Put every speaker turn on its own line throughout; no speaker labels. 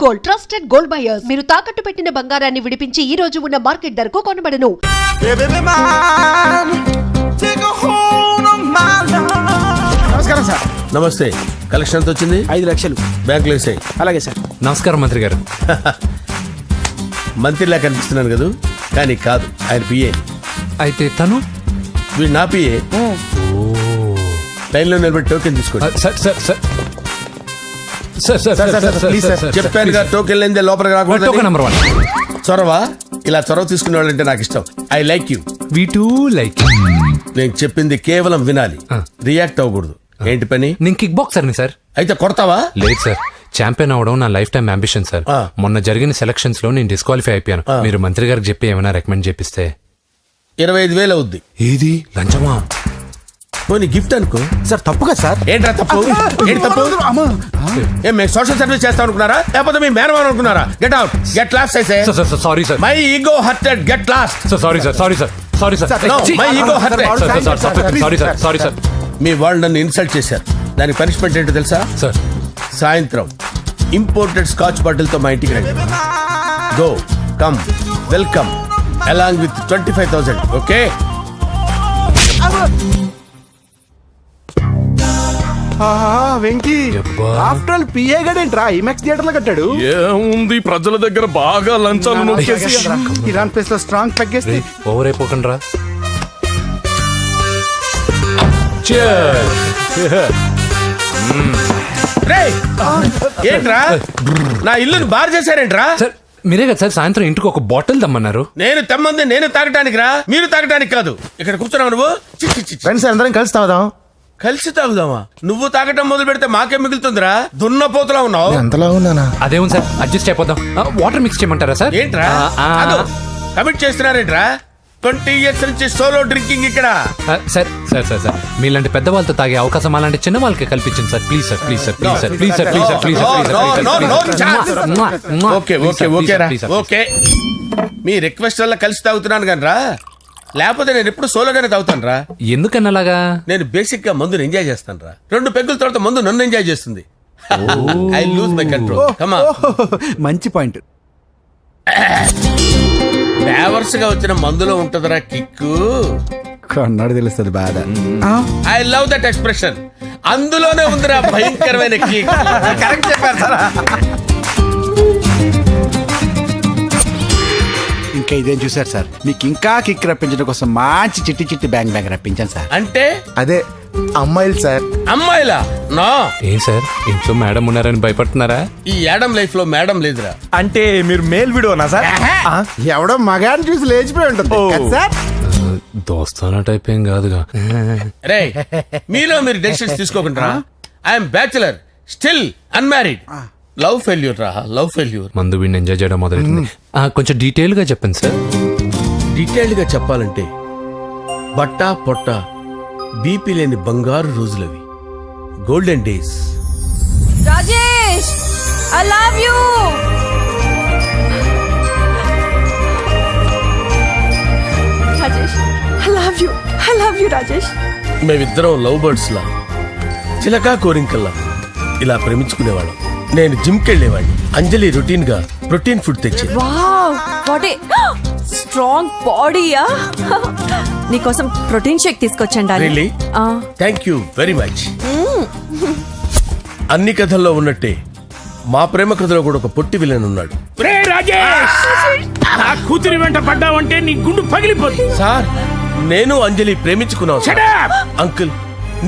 Gold, trusted gold buyers. మీరు తాకట్టు పెట్టిన బంగారాన్ని విడిపించి ఈ రోజు ఉన్న మార్కెట్ ధరకు కొనబడను.
నమస్కారం సార్.
నమస్తే. కలెక్షన్ ఎంత వచ్చింది?
5 లక్షలు.
బ్యాంకులో వేసాయి.
అలాగే సార్.
నమస్కారం మంత్రి గారు.
మంత్రిలా కనిపిస్తున్నాను కదా, కానీ కాదు, ఆయన పిఏ.
అయితే తను
వీడు నా పిఏ. లైన్లో నిలబెట్టి టోకెన్ తీసుకోండి.
Sir sir sir sir sir sir sir
please sir.
చెప్పాను కదా, టోకెన్ లేనిదే లోపలికి
టోకెన్
రాకూడదు.
నెంబర్ 1.
చొరవ, ఇలా చొరవ తీసుకునే వాళ్ళంటే నాకు ఇష్టం. I like you.
We two like.
నేను చెప్పింది కేవలం వినాలి, రియాక్ట్ అవ్వకూడదు. ఏంటి పని?
నేను కిక్ బాక్సర్ని సార్.
అయితే కొడతావా?
లేదు సార్, ఛాంపియన్ అవడం నా లైఫ్ టైం అంబిషన్ సార్. మొన్న జరిగిన సెలక్షన్స్ లో నేను డిస్క్వాలిఫై అయిపోయాను. మీరు మంత్రి గారికి చెప్పి ఏమైనా రికమెండ్ చేపిస్తే.
25,000 అవుద్ది.
ఏది లంచమా?
పోనీ గిఫ్ట్ అనుకో.
సార్ తప్పు కదా సార్.
ఏంట్రా తప్పు? ఏంటి తప్పు? ఏం మేము సోషల్ సర్వీస్ చేస్తాం అనుకున్నారా, లేకపోతే మీ మేనమాన్ అనుకున్నారా? Get out, get lost. అయితే
sorry sir.
My ego hurted, get lost.
Sorry sir, sorry sir, sorry sir.
No, my ego hurt.
Sorry sir, sorry sir.
మీ వాళ్ళు నన్ను ఇన్సల్ట్ చేశారు. దానికి పనిష్మెంట్ ఏంటో తెలుసా?
సార్
సాయంత్రం ఇంపోర్టెడ్ స్కాచ్ బాటిల్ తో మా ఇంటికి రండి. Go, come, welcome along with 25,000. Okay?
Venky
యబ్బా.
ఆఫ్టర్ ఆల్ పిఏ గడేంట్రా ఇమెక్స్ థియేటర్ లో కట్టాడు.
ఏముంది, ప్రజల దగ్గర బాగా లంచాలు నొక్కేసి
ఇరాన్ ప్లేస్ లో స్ట్రాంగ్ తగ్గేస్తే
ఓవర్ అయిపోకండి రా.
రేయ్, ఏంట్రా నా ఇల్లుని బార్ చేశారేంట్రా?
సార్ మీరే కదా సార్ సాయంత్రం ఇంటికి ఒక బాటిల్ దమ్మన్నారు.
నేను తెమ్మంది నేను తాగటానికి రా, మీరు తాగటానికి కాదు. ఇక్కడ కూర్చున్నావు నువ్వు. చి, చి, చి, చి.
ఫ్రెండ్స్ అందరం కలిసి తాగుదాం.
కలిసి తాగుదామా? నువ్వు తాగటం మొదలు పెడితే మాకేం మిగులుతుందిరా? దున్నపోతులా ఉన్నావు.
ఎంతలా ఉన్నానా?
అదేం సార్, అడ్జస్ట్ అయిపోదాం. వాటర్ మిక్స్ చేయమంటారా సార్?
ఏంట్రా కమిట్ చేస్తున్నారేంట్రా? 20 years నుంచి సోలో డ్రింకింగ్ ఇక్కడ.
సార్ సార్ సార్ సార్ మీలాంటి పెద్ద వాళ్ళతో తాగే అవకాశం అలాంటి చిన్న వాళ్ళకి కల్పించండి sir. Please sir, please sir, please sir, please sir, please sir, please sir.
Okay okay okay రా, ఓకే. మీ రిక్వెస్ట్ వల్ల కలిసి తాగుతున్నాను కానీ రా, లేకపోతే నేను ఎప్పుడు సోలోగానే తాగుతాను రా.
ఎందుకన్నా అలాగా?
నేను బేసిక్ గా మందుని ఎంజాయ్ చేస్తాను రా. 2 పెగ్గుల తర్వాత మందు నన్ను ఎంజాయ్ చేస్తుంది. I lose my control. Come on.
మంచి పాయింట్.
ఫ్లేవర్స్ గా వచ్చిన మందులో ఉంటదరా కిక్కు.
కన్నాడు తెలుస్తుంది బాధ.
I love that expression. అందులోనే ఉందిరా భయంకరమైన కిక్.
కరెక్ట్ చెప్పారు సార్. ఇంకా ఇదేం చూసారు సార్, మీకు ఇంకా కిక్ రప్పించడం కోసం మంచి చిట్టి చిట్టి బ్యాంగ్ బ్యాంగ్ రప్పించాను సార్.
అంటే
అదే అమ్మాయిలు సార్.
అమ్మాయిలా? నా
ఏం సార్ ఇంట్లో మేడం ఉన్నారని భయపడుతున్నారా?
ఈ యాడమ్ లైఫ్ లో మేడం లేదురా.
అంటే మీరు మేల్ వీడియోనా సార్?
ఎవడో మగాన్ని చూసి లేచిపోయి ఉంటుంది కదా సార్.
దోస్తానా టైప్ ఏం కాదుగా.
రే, మీలో మీరు డెసిషన్స్ తీసుకోకుండా. I'm bachelor, still unmarried. Love failure రా, లవ్ ఫెయిల్యూర్.
మందు వీడిని ఎంజాయ్ చేయడం మొదలైంది. కొంచెం డీటెయిల్ గా చెప్పండి సార్.
డీటెయిల్డ్ గా చెప్పాలంటే బట్టా పొట్ట బీపీ లేని బంగారు రోజులవి, golden days.
Rajesh, I love you. Rajesh, I love you. I love you, Rajesh.
మేమిద్దరం లవ్ బర్డ్స్ లా, చిలకా కోరింకల్లా ఇలా ప్రేమించుకునేవాళ్ళం. నేను జిమ్ కెళ్ళేవాడిని. అంజలి రొటీన్ గా ప్రోటీన్ ఫుడ్ తెచ్చేది.
Wow, what a strong body, yeah. నీకోసం ప్రోటీన్ షేక్ తీసుకొచ్చండి.
Really? Thank you very much. అన్ని కథల్లో ఉన్నట్టే మా ప్రేమ కథలో కూడా ఒక పొట్టి విలన్ ఉన్నాడు.
కూతురి వెంట పడ్డావంటే నీ గుండు పగిలిపోతుంది.
సార్, నేను అంజలి ప్రేమించుకున్నాను. అంకుల్,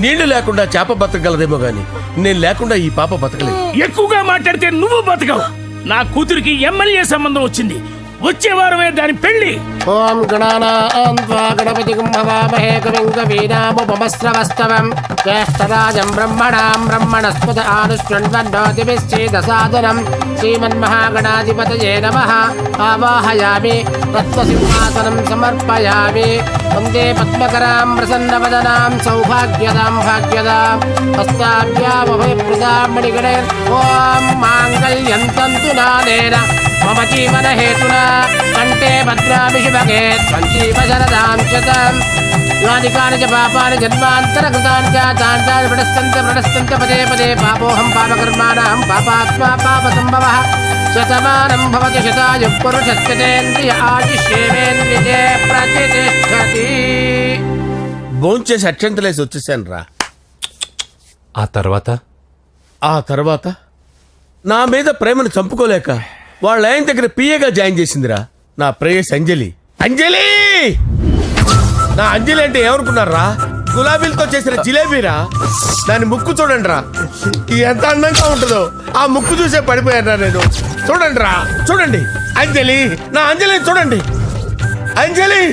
నీళ్లు లేకుండా చేప బతకగలదేమో గాని నేను లేకుండా ఈ పాప బతకలేదు.
ఎక్కువగా మాట్లాడితే నువ్వు బతకవు. నా కూతురికి ఎమ్మెల్యే సంబంధం వచ్చింది. వచ్చే వారమే దాని పెళ్లి.
ఓం గణపతి కుంభవామహే కవిం కవీనాముపమస్రవస్తవం జ్యేష్ఠరాజం బ్రహ్మణాం బ్రహ్మణస్పత ఆనుష్ఠ్వన్నోతిభిశ్చేదసాదనం శ్రీమన్మహాగణాధిపతయే నమః. ఆవాహయామి తత్వసింహాసనం సమర్పయామి. వందే పద్మకరాం ప్రసన్నవదనాం సౌభాగ్యదాం భాగ్యదాం హస్తాభ్యామభయప్రదాం మణిగణే. ఓం మాంగళ్యం తంతు నానేన మమ జీవన హేతునా కంటే భద్రామి శుభగే సంజీవ శరదాం శతం. యాని కాని చ పాపాని జన్మాంతరకృతాని చ తాని ప్రణశ్యంత పదే పదే పాపోహం పాపకర్మాణం పాపాత్మా పాప సంభవః. శతమానం భవతి శతాయుః పురుషస్యతేంద్రియ ఆయుష్యేవేంద్రియే ప్రతిష్టతి.
భోంచేసి అక్షంతలేసి వచ్చేసాను రా.
ఆ తర్వాత
నా మీద ప్రేమను చంపుకోలేక వాళ్ళ ఆయన దగ్గర పిఏగా జాయిన్ చేసిందిరా నా ప్రేయస్ అంజలి. అంజలి నా అంజలి అంటే ఏమనుకున్నారా? గులాబీలతో చేసిన జిలేబీరా. దాని ముక్కు చూడండి రా, ఎంత అందంగా ఉంటుందో. ఆ ముక్కు చూసే పడిపోయారా నేను. చూడండి రా, చూడండి అంజలి, నా అంజలిని చూడండి. Anjali,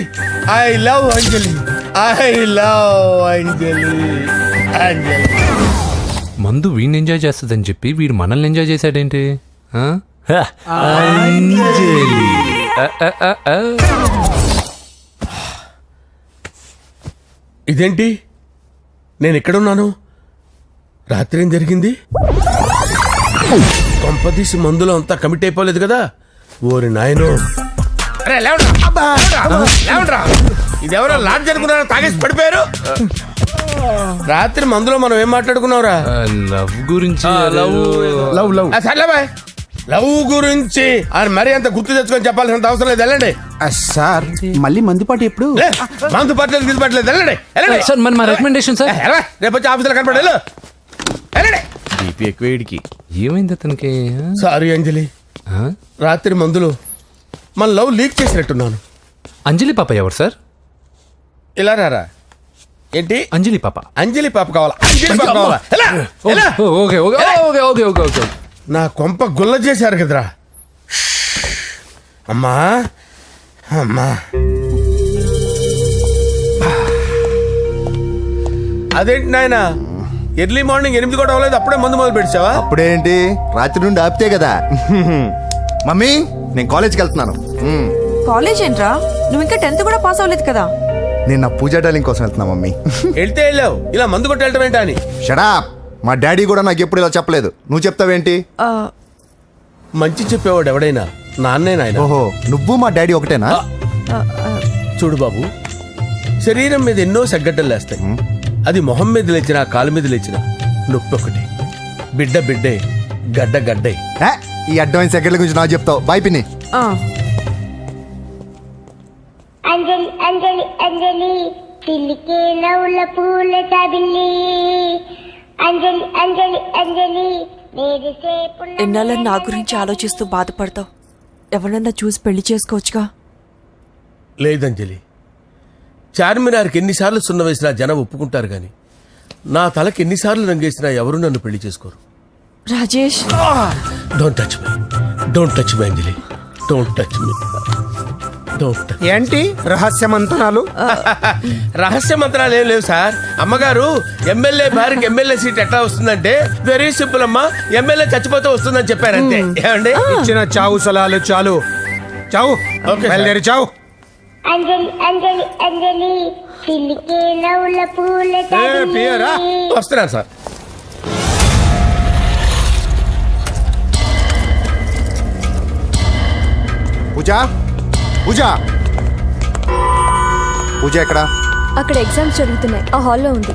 I love Anjali, I love Anjali. Anjali
మందు వీడిని ఎంజాయ్ చేస్తుందని చెప్పి వీడు మనల్ని ఎంజాయ్ చేశాడేంటి? ఆ?
ఇదేంటి, నేను ఎక్కడున్నాను? రాత్రి ఏం జరిగింది? కొంపదీసి మందులో అంతా కమిట్ అయిపోలేదు కదా? ఓరి నాయనో. అరే లేవండ్రా. ఇదెవరో లాడ్జ్ అనుకున్నారో తాగేసి పడిపోయారు. రాత్రి మందులో మనం ఏం మాట్లాడుకున్నావురా?
లవ్ గురించి.
సర్లే బాయ్, లవ్ గురించి అని మరీ అంత గుర్తు తెచ్చుకొని చెప్పాల్సినంత అవసరం లేదు. వెళ్ళండి.
సార్ మళ్ళీ మందుపాటి ఎప్పుడు?
లే, మందు పట్టలేదు గిల్లు పట్టలేదు. వెళ్ళండి వెళ్ళండి.
సార్ మరి మా రికమెండేషన్ సార్.
రేపు వచ్చి ఆఫీసులో కనపడి వెళ్ళండి.
ఏమైంది అతనికి?
సారీ అంజలి,
ఆ?
రాత్రి మందులో మన లవ్ లీక్ చేసినట్టున్నాను.
అంజలి పాప ఎవరు సార్?
ఇలా రారా. ఏంటి
అంజలి పాప?
అంజలి పాప కావాలా? అంజలి పాప కావాలా? ఎలా? ఎలా?
Okay okay okay okay okay okay.
నా కొంప గుల్ల చేశారు కదరా. అమ్మా అమ్మా, అదేంటి నాయన, ఎర్లీ మార్నింగ్ 8 కూడా అవ్వలేదు, అప్పుడే మందు మొదలు పెడిచావా?
అప్పుడేంటి, రాత్రి నుండి ఆపితే కదా. మమ్మీ నేను కాలేజ్కి వెళ్తున్నాను.
కాలేజ్ ఏంట్రా, నువ్వు ఇంకా 10th కూడా పాస్ అవ్వలేదు కదా.
నేను నా పూజా డాలింగ్ కోసం వెళ్తున్నా మమ్మీ.
వెళ్తే వెళ్ళావు, ఇలా మందు కొట్టి వెళ్ళటం ఏంటా అని.
షడా, మా డాడీ కూడా నాకు ఎప్పుడు ఇలా చెప్పలేదు. నువ్వు చెప్తావేంటి?
ఆ,
మంచి చెప్పేవాడు ఎవడైనా నాన్నే నాయన.
ఓహో, నువ్వు మా డాడీ ఒకటేనా?
ఆ, ఆ,
చూడు బాబు, శరీరం మీద ఎన్నో సగ్గడ్డలు లేస్తాయి. అది మొహం మీద లేచినా కాలు మీద లేచినా నొప్పి ఒకటి. బిడ్డ బిడ్డే, గడ్డ గడ్డే.
ఏ, ఈ అడ్వాన్స్ సెకండ్ల గురించి నాకు చెప్తావు. బాయ్ పిన్ని.
ఆ.
అంజలి అంజలి అంజలి పిల్లికే నవ్వుల పూల తబిల్లి అంజలి అంజలి అంజలి
ఎన్నాళ్ళని నా గురించి ఆలోచిస్తూ బాధపడతావు. ఎవరన్నా చూసి పెళ్లి చేసుకోవచ్చుగా.
లేదంజలి, చార్మినార్కి ఎన్నిసార్లు సున్న వేసినా జనం ఒప్పుకుంటారు గాని నా తలకి ఎన్నిసార్లు రంగేసినా ఎవరు నన్ను పెళ్లి చేసుకోరు.
Rajesh,
don't touch me, don't touch me Anjali, don't touch me, don't touch.
ఏంటి రహస్య మంతనాలు?
రహస్య మంత్రాలు ఏం లేవు సార్. అమ్మగారు ఎమ్మెల్యే భార్యకి ఎమ్మెల్యే సీట్ ఎట్లా వస్తుందంటే వెరీ సింపుల్ అమ్మా, ఎమ్మెల్యే చచ్చిపోతే వస్తుందని చెప్పారంతే. ఏమండి?
ఇచ్చిన చావు సలాలు చాలు. చావు.
ఓకే,
బయలుదేరి చావు.
అంజలి అంజలి అంజలి పిల్లికే నవ్వుల పూల తబిల్లి
వస్తున్నాను సార్.
పూజ, పూజ, పూజ ఎక్కడ?
అక్కడ ఎగ్జామ్స్ జరుగుతున్నాయి, ఆ హాల్లో ఉంది.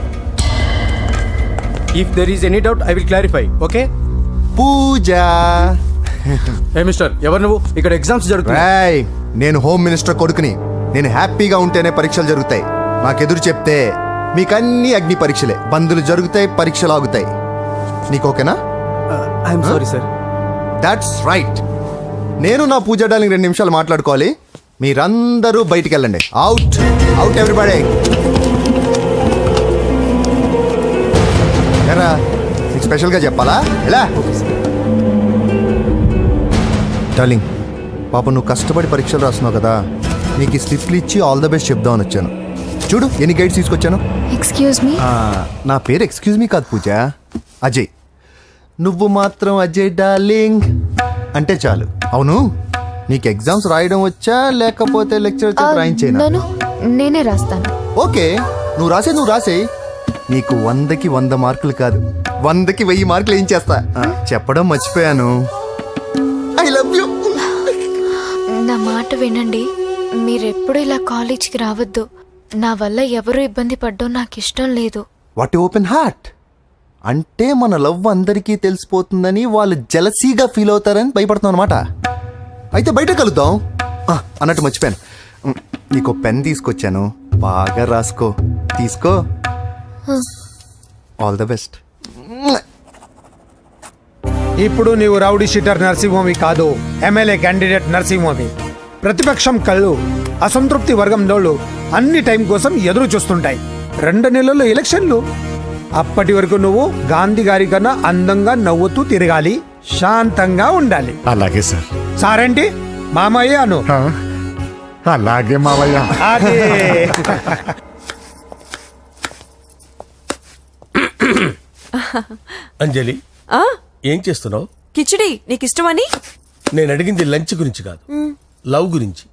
If there is any doubt I will clarify. Okay.
Pooja.
ఏ మిస్టర్, ఎవరు నువ్వు? ఇక్కడ ఎగ్జామ్స్ జరుగుతున్నాయి.
రాయ్, నేను హోమ్ మినిస్టర్ కొడుకుని. నేను హ్యాపీగా ఉంటేనే పరీక్షలు జరుగుతాయి. నాకెదురు చెప్తే మీకన్నీ అగ్ని పరీక్షలే. బందులు జరుగుతాయి, పరీక్షలు ఆగుతాయి. నీకు ఓకేనా?
I'm sorry sir.
That's right. నేను నా పూజ డార్లింగ్ 2 నిమిషాలు మాట్లాడుకోవాలి. మీరందరూ బయటికి వెళ్ళండి. Out out everybody. ఎరా, నీకు స్పెషల్గా చెప్పాలా? ఎలా డార్లింగ్, పాప నువ్వు కష్టపడి పరీక్షలు రాస్తున్నావు కదా, నీకు ఈ స్లిప్లు ఇచ్చి ఆల్ ద బెస్ట్ చెప్దామని వచ్చాను. చూడు ఎన్ని గైడ్స్ తీసుకొచ్చాను.
Excuse me.
నా పేరు ఎక్స్క్యూజ్ మీ కాదు పూజ, అజయ్. నువ్వు మాత్రం అజయ్ డార్లింగ్ అంటే చాలు. అవును, నీకు ఎగ్జామ్స్ రాయడం వచ్చా లేకపోతే లెక్చర్ రాయించేనా?
నన్ను నేనే రాస్తాను.
ఓకే, నువ్వు రాసేయి. నీకు 100కి 100 మార్కులు కాదు, 100కి 1000 మార్కులు ఏం చేస్తా. చెప్పడం మర్చిపోయాను, ఐ లవ్ యూ.
నా మాట వినండి, మీరెప్పుడు ఇలా కాలేజ్కి రావద్దు. నా వల్ల ఎవరు ఇబ్బంది పడ్డం నాకు ఇష్టం లేదు.
What open heart. అంటే మన లవ్ అందరికీ తెలిసిపోతుందని వాళ్ళు జలసీగా ఫీల్ అవుతారని భయపడుతున్నాం అనమాట. అయితే బయట కలుద్దాం. అన్నట్టు మర్చిపోయాను, నీకు పెన్ తీసుకొచ్చాను, బాగా రాసుకో. తీసుకో. All the best.
ఇప్పుడు నీవు రౌడీ షీటర్ నరసింహమి కాదు, ఎమ్మెల్యే క్యాండిడేట్ నరసింహమి. ప్రతిపక్షం కళ్ళు అసంతృప్తి వర్గం డోళ్ళు అన్ని టైం కోసం ఎదురు చూస్తుంటాయి. 2 నెలల్లో ఎలక్షన్లు. అప్పటి వరకు నువ్వు గాంధీ గారి కన్నా అందంగా నవ్వుతూ తిరగాలి, శాంతంగా ఉండాలి.
అలాగే సార్.
సారేంటి మామయ్య అను.
అలాగే మావయ్య.
అదే.
అంజలి, ఏం చేస్తున్నావు?
కిచిడి నీకు ఇష్టమని.
నేను అడిగింది లంచ్ గురించి కాదు, లవ్ గురించి.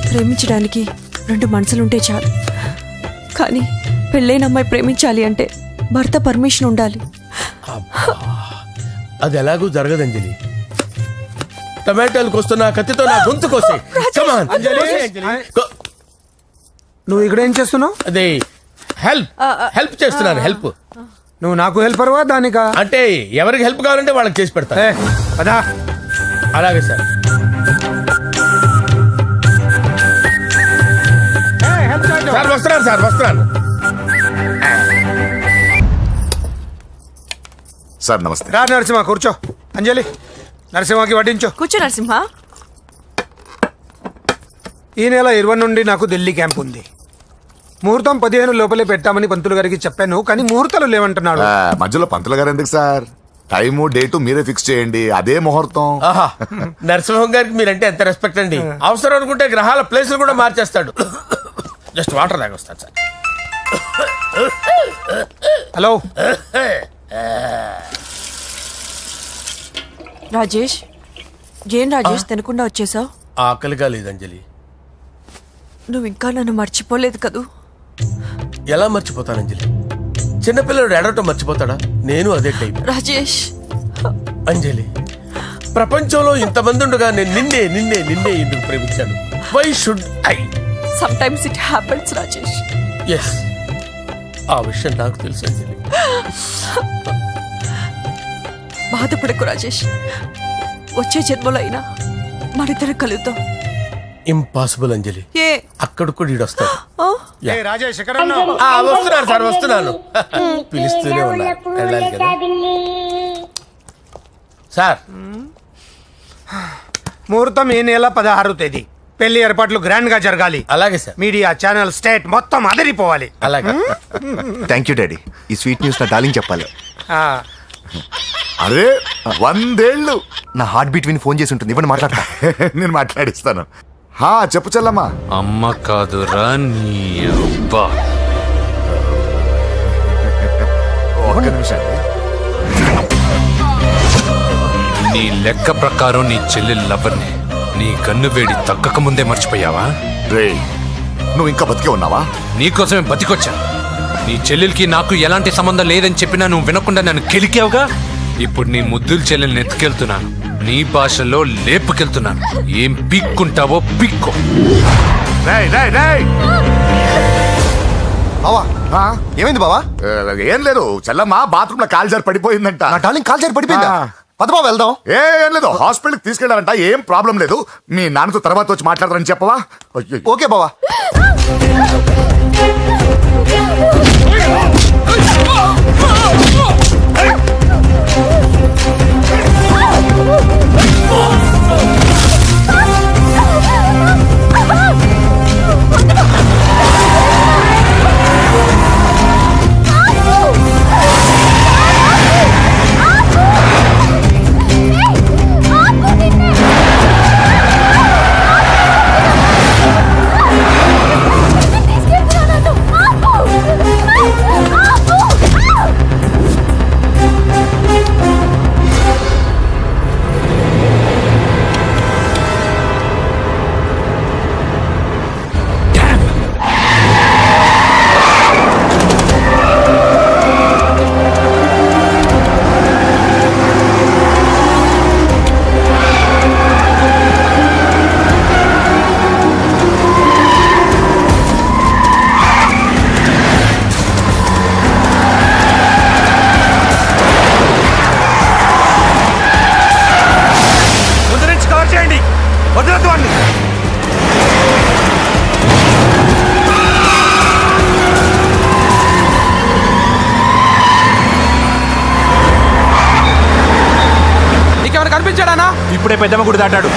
ప్రేమించడానికి 2 మనసులుంటే చాలు, కానీ పెళ్ళైన అమ్మాయి ప్రేమించాలి అంటే భర్త పర్మిషన్ ఉండాలి.
అది ఎలాగూ జరగదు అంజలి. టమాటాలు కోస్తున్నా కత్తితో నా గొంతు కోసే.
నువ్వు ఇక్కడ ఏం చేస్తున్నావు?
అదే హెల్ప్ చేస్తున్నాను. హెల్ప్.
నువ్వు నాకు హెల్పర్వా దానికా?
అంటే ఎవరికి హెల్ప్ కావాలంటే వాళ్ళకి చేసి పెడతా.
పదా.
అలాగే సార్. సార్ వస్తున్నాను, సార్ వస్తున్నాను.
సార్ నమస్తే.
రా నరసింహ, కూర్చో. అంజలి, నరసింహకి వడ్డించు.
కూర్చో నరసింహ.
ఈ నెల 20 నుండి నాకు ఢిల్లీ క్యాంప్ ఉంది. ముహూర్తం 15 లోపలే పెట్టామని పంతులు గారికి చెప్పాను, కానీ ముహూర్తాలు లేవంటున్నాడు.
మధ్యలో పంతులు గారు ఎందుకు సార్? టైము డేటు మీరే ఫిక్స్ చేయండి, అదే ముహూర్తం.
నరసింహం గారికి మీరంటే ఎంత రెస్పెక్ట్ అండి. అవసరం అనుకుంటే గ్రహాల ప్లేసులు కూడా మార్చేస్తాడు. జస్ట్ వాటర్ తాగొస్తాను సార్.
హలో
రాజేష్, ఏం రాజేష్ తినకుండా వచ్చేసావు?
ఆకలిగా లేదు అంజలి.
నువ్వు ఇంకా నన్ను మర్చిపోలేదు కదూ?
ఎలా మర్చిపోతాను అంజలి? చిన్నపిల్లడు ఏడవటం మర్చిపోతాడా? నేను అదే టైప్.
రాజేష్.
అంజలి, ప్రపంచంలో ఇంతమంది ఉండగా నేను నిన్నే నిన్నే నిన్నే ఎందుకు ప్రేమించాను? Why should I?
Sometimes it happens Rajesh.
Yes, ఆ విషయం నాకు తెలుసు అంజలి.
బాధపడకు రాజేష్, వచ్చే జన్మలో అయినా మనిద్దరం కలుద్దాం.
ఇంపాసిబుల్ అంజలి.
ఏ
అక్కడ కూడా ఈడొస్తాడు.
రాజేష్ ఎక్కడ?
వస్తున్నాను సార్, వస్తున్నాను. పిలుస్తూనే ఉన్నా, వెళ్ళాలి కదా సార్.
ముహూర్తం ఈ నెల 16వ తేదీ. పెళ్లి ఏర్పాట్లు గ్రాండ్ గా జరగాలి.
అలాగే సార్.
మీడియా ఛానల్ స్టేట్ మొత్తం అదిరిపోవాలి.
అలాగే.
Thank you daddy. ఈ స్వీట్ న్యూస్ నా డార్లింగ్ చెప్పాలి.
అరే 100 ఏళ్ళు.
నా హార్ట్ బీట్ విని ఫోన్ చేసి ఉంటుంది, ఇవ్వండి మాట్లాడతా.
నేను మాట్లాడిస్తాను. చెప్పు చెల్లమ్మా.
అమ్మ కాదురా నీ అబ్బా.
ఒక్క నిమిషం.
నీ లెక్క ప్రకారం నీ చెల్లి లవర్ని నీ గన్ను వేడి తగ్గక ముందే మర్చిపోయావా?
రే, నువ్వు ఇంకా బతికే ఉన్నావా?
నీకోసమే బతికొచ్చాను. నీ చెల్లెలకి నాకు ఎలాంటి సంబంధం లేదని చెప్పినా నువ్వు వినకుండా నన్ను కెలికావుగా. ఇప్పుడు నీ ముద్దుల చెల్లెల్ని ఎత్తుకెళ్తున్నాను, నీ భాషలో లేపుకెళ్తున్నాను. ఏం పీక్కుంటావో పీక్కో.
బావా, ఏమైంది బావా?
ఏం లేదు, చెల్లమ్మ బాత్రూమ్ లో కాలు జారి పడిపోయిందంట.
నా డార్లింగ్ కాల్ చేరి పడిపోయిందా? పద బావ వెళ్దాం.
ఏం లేదు, హాస్పిటల్కి తీసుకెళ్ళాలంట. ఏం ప్రాబ్లం లేదు, మీ నాన్నతో తర్వాత వచ్చి మాట్లాడతారని చెప్పవా?
ఓకే బావా.
వదలొద్దు వాడిని.
నీకెవరు కనిపించాడానా?
ఇప్పుడే పెద్దమ్మ గుడి దాటాడు.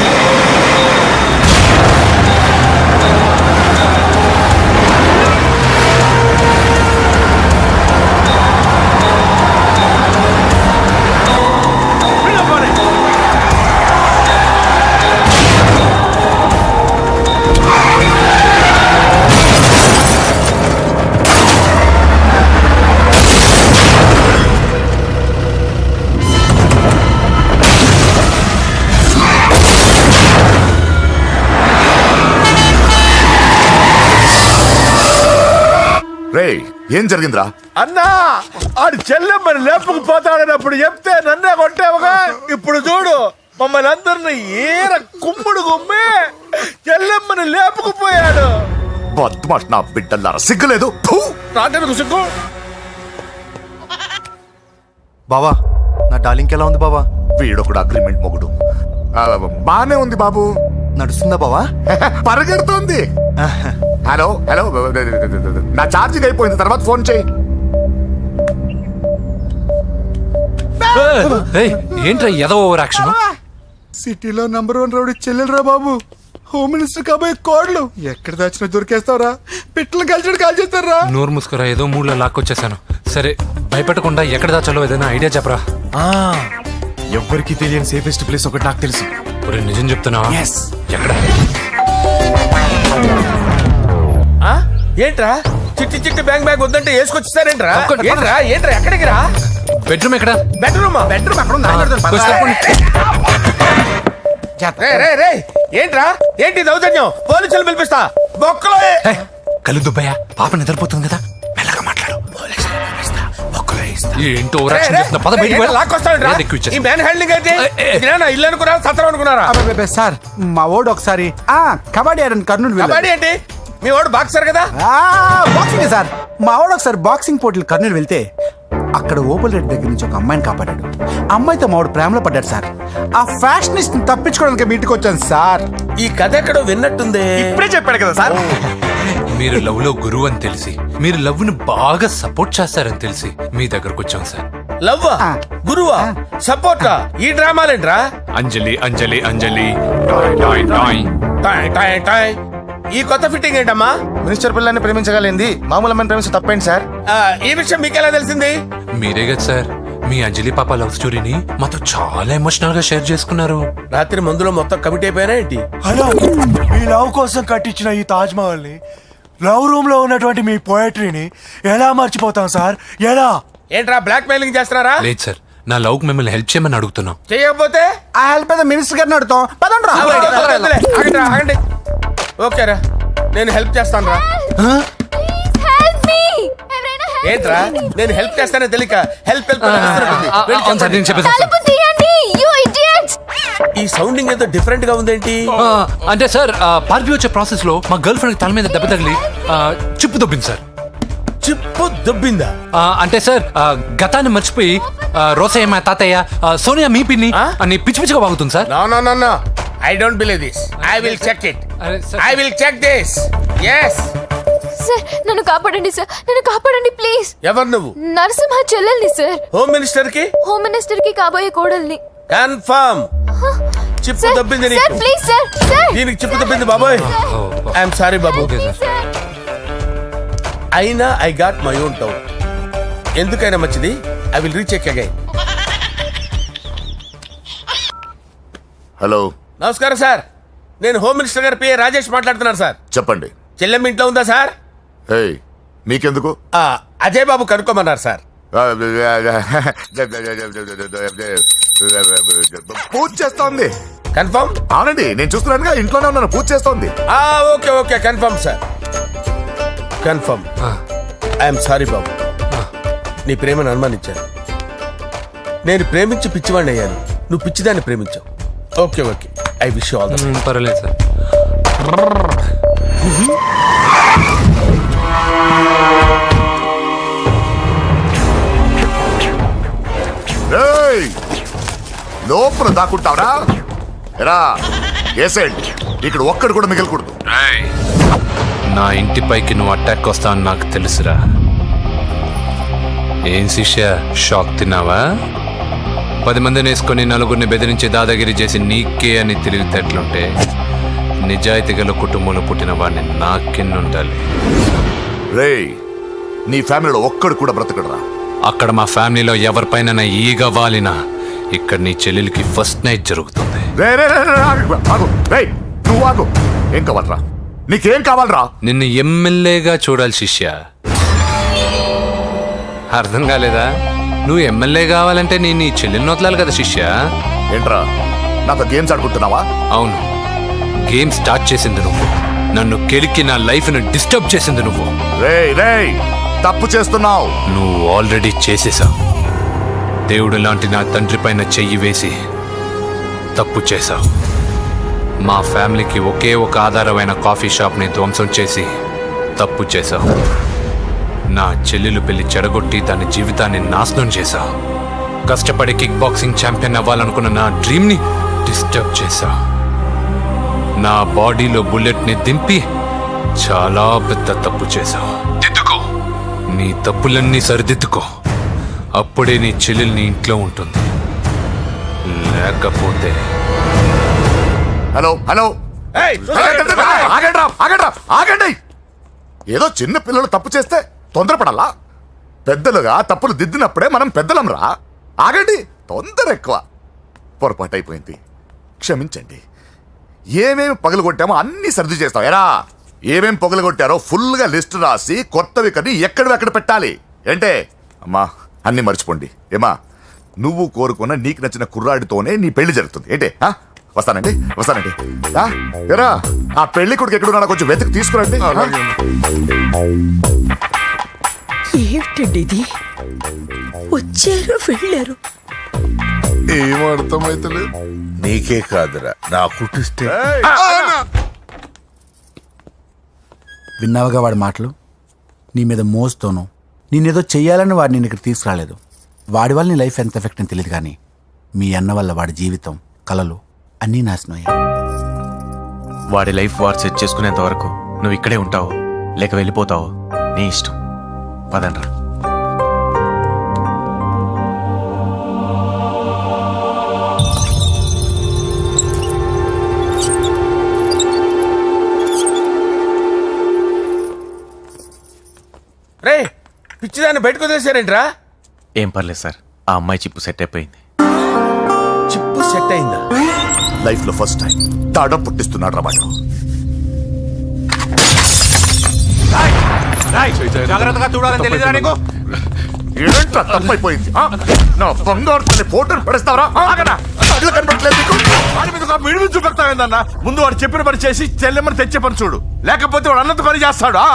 రేయ్ ఏం జరిగిందిరా?
అన్నా ఆడు చెల్లెమ్మని లేపుకుపోతాడన్నప్పుడు చెప్తే నన్నే కొట్టావుగా. ఇప్పుడు చూడు మమ్మల్ని అందరిని ఏర కుమ్ముడు గుమ్మి చెల్లెమ్మని లేపుకుపోయాడు.
బద్మాష్ నా బిడ్డల్లారా, సిగ్గులేదు. ఫు!
నాకెందుకు సిగ్గు?
బావా నా డార్లింగ్ ఎలా ఉంది బావా?
వీడొకడు అగ్రిమెంట్ మొగుడు. బానే ఉంది బాబు.
నడుస్తుందా బావా?
పరిగెడుతోంది. హలో హలో, నా ఛార్జింగ్ అయిపోయింది, తర్వాత ఫోన్ చేయి.
ఏంట్రా ఏదో ఓవర్ యాక్షన్?
సిటీలో నంబర్ 1 రౌడీ చెల్లెలరా బాబు. హోమ్ మినిస్టర్ కాబోయే కోడ్లు ఎక్కడ దాచిన దొరికేస్తావరా? పిట్టలు కలిసి కాల్ చేస్తారా?
నోరు ముసుకురా, ఏదో మూడ్లో లాక్కొచ్చేసాను. సరే భయపెట్టకుండా ఎక్కడ దాచాలో ఏదైనా ఐడియా చెప్పరా.
ఎవ్వరికి తెలియని సేఫెస్ట్ ప్లేస్ ఒకటి నాకు తెలుసు.
ఒరే నిజం చెప్తున్నావా? ఎక్కడ?
ఏంట్రా చిట్టి చిట్టి బ్యాంక్ బ్యాగ్ వద్దంటే వేసుకొచ్చేసారేంట్రా? ఏంట్రా ఏంట్రా ఎక్కడికి రా?
బెడ్రూమ్ ఎక్కడ?
బెడ్రూమ్ ఏంట్రా ఏంటి దౌర్జన్యం? పోలీసులు పిలిపిస్తా. బొక్కలో
కళ్ళు దుబ్బయ్యా, పాప నిద్రపోతుంది కదా, మెల్లగా మాట్లాడు. ఏంటో ఓవర్ యాక్షన్ చేస్తున్నా. పద బయటికి వెళ్ళు.
ఈ మ్యాన్ హ్యాండ్లింగ్ అయితే ఇల్లు అనుకున్నారా సత్రం అనుకున్నారా?
సార్ మా ఓడు ఒకసారి కబడ్డీ ఆడని కర్నూలు
కబడ్డీ ఏంటి? మీ వాడు బాక్సర్ కదా?
Boxing sir. మా వాడు ఒకసారి బాక్సింగ్ పోటీలు కర్నూలు వెళ్తే అక్కడ ఓపెల్ రెడ్డి దగ్గర నుంచి ఒక అమ్మాయిని కాపాడాడు. అమ్మాయితో మా వాడు ప్రేమలో పడ్డాడు సార్. ఆ ఫ్యాషనిస్ట్ తప్పించుకోవడానికి మీ ఇంటికి వచ్చాను సార్.
ఈ కథ ఎక్కడో విన్నట్టుంది.
ఇప్పుడే చెప్పాడు కదా సార్.
మీరు లవ్ లో గురువు అని తెలిసి, మీరు లవ్ ని బాగా సపోర్ట్ చేస్తారని తెలిసి మీ దగ్గరకు వచ్చాం సార్.
లవ్వా గురువా సపోర్టా? ఈ డ్రామాలేంట్రా?
అంజలి అంజలి అంజలి టాయ్ టాయ్ టాయ్.
టాయ్ టాయ్ టాయ్. ఈ కొత్త ఫిట్టింగ్ ఏంటమ్మా?
మినిస్టర్ పిల్లల్ని ప్రేమించగలిగింది మామూలు అమ్మని ప్రేమించి తప్పేంటి సార్?
ఈ విషయం మీకెలా తెలిసింది?
మీరే కదా సార్ మీ అంజలి పాప లవ్ స్టోరీని మాతో చాలా ఎమోషనల్ గా షేర్ చేసుకున్నారు.
రాత్రి మందులో మొత్తం కమిట్ అయిపోయినా ఏంటి?
హలో, మీ లవ్ కోసం కట్టించిన ఈ తాజ్ మహల్ ని, లవ్ రూమ్ లో ఉన్నటువంటి మీ పోయట్రీని ఎలా మర్చిపోతాం సార్? ఎలా?
ఏంట్రా బ్లాక్ మెయిలింగ్ చేస్తున్నారా?
లేదు సార్, నా లవ్ కు మిమ్మల్ని హెల్ప్ చేయమని అడుగుతున్నాం.
చేయకపోతే
ఆ హెల్ప్ అయితే మినిస్టర్ గారిని అడుగుతాం. పదండ్రా.
ఆగండి. ఓకేరా, నేను హెల్ప్ చేస్తాను రా. ఏంట్రా నేను హెల్ప్ చేస్తానే తెలియక హెల్ప్ ఈ సౌండింగ్ ఏదో డిఫరెంట్ గా ఉందేంటి?
అంటే సార్ పార్టీ వచ్చే ప్రాసెస్ లో మా గర్ల్ ఫ్రెండ్ తల మీద దెబ్బ తగిలి చిప్పు దొబ్బింది సార్.
చిప్పు దొబ్బిందా?
అంటే సార్ గతాన్ని మర్చిపోయి రోసయ్య మా తాతయ్య సోనియా మీ పిన్ని అని పిచ్చి పిచ్చిగా వాగుతుంది sir.
No I don't believe this. I will check it. I will check this. Yes.
Sir నన్ను కాపాడండి సార్, నన్ను కాపాడండి ప్లీజ్.
ఎవరు నువ్వు?
నరసింహ చెల్లెల్ని సార్.
హోమ్ మినిస్టర్ కి?
హోమ్ మినిస్టర్ కి కాబోయే కోడల్ని.
కన్ఫర్మ్. చిప్పు దొబ్బింది నీకు.
Sir please sir. సార్
దీనికి చిప్పు దొబ్బింది బాబోయ్. ఐఎమ్ సారీ బాబు. అయినా I got my own doubt. ఎందుకైనా మంచిది, I will recheck again.
Hello,
నమస్కారం సార్, నేను హోమ్ మినిస్టర్ గారి పిఏ రాజేష్ మాట్లాడుతున్నాను సార్.
చెప్పండి.
చెల్లెమ్మ ఇంట్లో ఉందా సార్?
మీకెందుకు?
అజయ్ బాబు కనుక్కోమన్నారు సార్.
పూజ చేస్తోంది.
కన్ఫర్మ్?
అవునండి, నేను చూస్తున్నానుగా, ఇంట్లోనే ఉన్నాను, పూజ చేస్తోంది.
Okay confirm sir, confirm. I'm sorry బాబు, నీ ప్రేమను అనుమానించాను. నేను ప్రేమించి పిచ్చివాడిని అయ్యాను, నువ్వు పిచ్చిదాన్ని ప్రేమించావు. Okay I wish you all the best.
పర్వాలేదు సార్.
లోపల దాక్కుంటావరా? ఎరా
ఏసేయండి, ఇక్కడ ఒక్కడు కూడా మిగలకూడదు.
నా ఇంటిపైకి నువ్వు అటాక్ వస్తావని నాకు తెలుసురా. ఏం శిష్య, షాక్ తిన్నావా? 10 మందిని వేసుకొని నలుగురిని బెదిరించి దాదాగిరి చేసి నీకే అని తెలివితేటలుంటే నిజాయితీ గల కుటుంబంలో పుట్టిన వాడిని నాకెన్నుండాలి.
రేయ్, నీ ఫ్యామిలీలో ఒక్కడు కూడా బ్రతకడరా.
అక్కడ మా ఫ్యామిలీలో ఎవరిపైన ఈగ వాలినా ఇక్కడ నీ చెల్లెలికి ఫస్ట్ నైట్ జరుగుతుంది.
నువ్వు ఆగు. ఏం కావాలరా? నీకేం కావాలరా?
నిన్ను ఎమ్మెల్యేగా చూడాలి శిష్య. అర్థం కాలేదా? నువ్వు ఎమ్మెల్యే కావాలంటే నేను నీ చెల్లెల్ని వదలాలి కదా శిష్య.
ఏంట్రా, నాతో గేమ్స్ ఆడుకుంటున్నావా?
అవును, గేమ్ స్టార్ట్ చేసింది నువ్వు. నన్ను కెలికి నా లైఫ్ ను డిస్టర్బ్ చేసింది నువ్వు.
రేయ్, తప్పు చేస్తున్నావు.
నువ్వు ఆల్రెడీ చేసేసావు. దేవుడు లాంటి నా తండ్రి పైన చెయ్యి వేసి తప్పు చేశావు. మా ఫ్యామిలీకి ఒకే ఒక ఆధారమైన కాఫీ షాప్ని ధ్వంసం చేసి తప్పు చేశావు. నా చెల్లెలు పెళ్లి చెడగొట్టి దాని జీవితాన్ని నాశనం చేశావు. కష్టపడి కిక్ బాక్సింగ్ ఛాంపియన్ అవ్వాలనుకున్న నా డ్రీమ్ని డిస్టర్బ్ చేశావు. నా బాడీలో బుల్లెట్ని దింపి చాలా పెద్ద తప్పు చేశావు. దిద్దుకో, నీ తప్పులన్నీ సరిదిద్దుకో. అప్పుడే నీ చెల్లెలు నీ ఇంట్లో ఉంటుంది. లేకపోతే
హలో ఆగండి. ఏదో చిన్న పిల్లలు తప్పు చేస్తే తొందరపడాలా? పెద్దలుగా తప్పులు దిద్దినప్పుడే మనం పెద్దలంరా. ఆగండి, తొందర ఎక్కువ. పొరపాటు అయిపోయింది, క్షమించండి. ఏమేమి పగలగొట్టామో అన్ని సర్ది చేస్తాం. ఎరా, ఏమేమి పగలగొట్టారో ఫుల్గా లిస్ట్ రాసి కొత్తవి కని ఎక్కడ పెట్టాలి. ఏంటే అమ్మా, అన్ని మర్చిపోండి. ఏమా, నువ్వు కోరుకున్న నీకు నచ్చిన కుర్రాడితోనే నీ పెళ్లి జరుగుతుంది. ఏంటే వస్తానండి. ఎరా, ఆ పెళ్లి కొడుకు ఎక్కడున్నా కొంచెం వెతికి తీసుకురండి.
ఏమిటండి ఇది? వచ్చారు వెళ్ళారు.
ఏం అర్థమైతలేదు.
నీకే కాదురా, నా కుటిస్తే.
విన్నావుగా వాడి మాటలు? నీ మీద మోస్తోనూ నేనేదో చెయ్యాలని వాడు నేను ఇక్కడ తీసుకురాలేదు. వాడి వల్ల నీ లైఫ్ ఎంత ఎఫెక్ట్ అని తెలియదు, కానీ మీ అన్న వల్ల వాడి జీవితం, కలలు అన్నీ నాశనం అయ్యాయి.
వాడి లైఫ్ వాడు సెట్ చేసుకునేంత వరకు నువ్వు ఇక్కడే ఉంటావు, లేక వెళ్ళిపోతావు, నీ ఇష్టం. పదండ్రా.
రే, పిచ్చిదాన్ని బయటకు వదిలేశారేంట్రా?
ఏం పర్లేదు సార్, ఆ అమ్మాయి చిప్పు సెట్ అయిపోయింది.
చిప్పు సెట్ అయిందా?
లైఫ్ లో ఫస్ట్ టైం తాడం పుట్టిస్తున్నాడు రా వాడు.
జాగ్రత్తగా చూడాలని తెలియదురా నీకు?
ఏంట్రా తప్పైపోయింది? నా బంగారు తల్లి ఫోటోలు పడేస్తావరా? కనపడలేదు నీకు?
వాడి మీద ఒక మిడిమి చూపెడతావేందన్నా? ముందు వాడు చెప్పిన పని చేసి చెల్లెమ్మని తెచ్చే పని చూడు, లేకపోతే వాడు అన్నంత పని చేస్తాడా?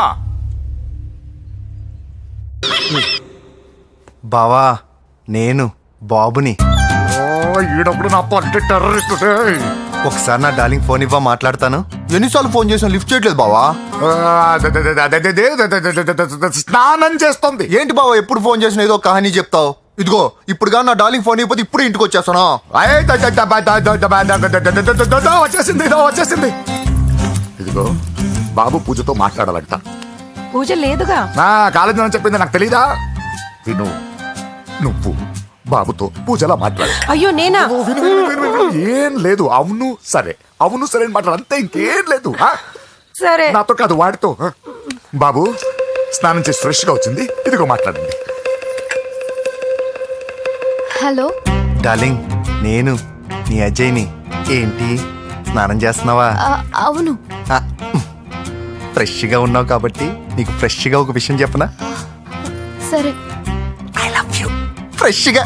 బావా, నేను బాబుని.
ఈడప్పుడు నా పట్టే టెర్రరిస్ట్.
ఒకసారి నా డార్లింగ్ ఫోన్ ఇవ్వ, మాట్లాడతాను. ఎన్నిసార్లు ఫోన్ చేసాను, లిఫ్ట్ చేయట్లేదు బావా.
స్నానం చేస్తుంది.
ఏంటి బావా, ఎప్పుడు ఫోన్ చేసిన ఏదో కహానీ చెప్తావు. ఇదిగో ఇప్పుడు నా డార్లింగ్ ఫోన్ ఇవ్వకపోతే ఇప్పుడు ఇంటికి వచ్చేస్తాను.
వచ్చేసింది. ఇదిగో బాబు పూజతో మాట్లాడాలంట.
పూజ లేదుగా.
కాలేజీ అని చెప్పింది నాకు తెలీదా? నువ్వు బాబుతో పూజలా మాట్లాడు.
అయ్యో నేనా?
ఏం లేదు. అవును సరే అని మాట్లాడు, అంతే, ఇంకేం లేదు.
సరే,
నాతో కాదు వాడితో. బాబు స్నానం చేసి ఫ్రెష్ గా వచ్చింది, ఇదిగో మాట్లాడండి.
హలో
డార్లింగ్, నేను నీ అజయ్ని. ఏంటి స్నానం చేస్తున్నావా?
అవును.
ఫ్రెష్ గా ఉన్నావు కాబట్టి నీకు ఫ్రెష్ గా ఒక విషయం చెప్పనా?
సరే.
I love you. ఫ్రెష్ గా.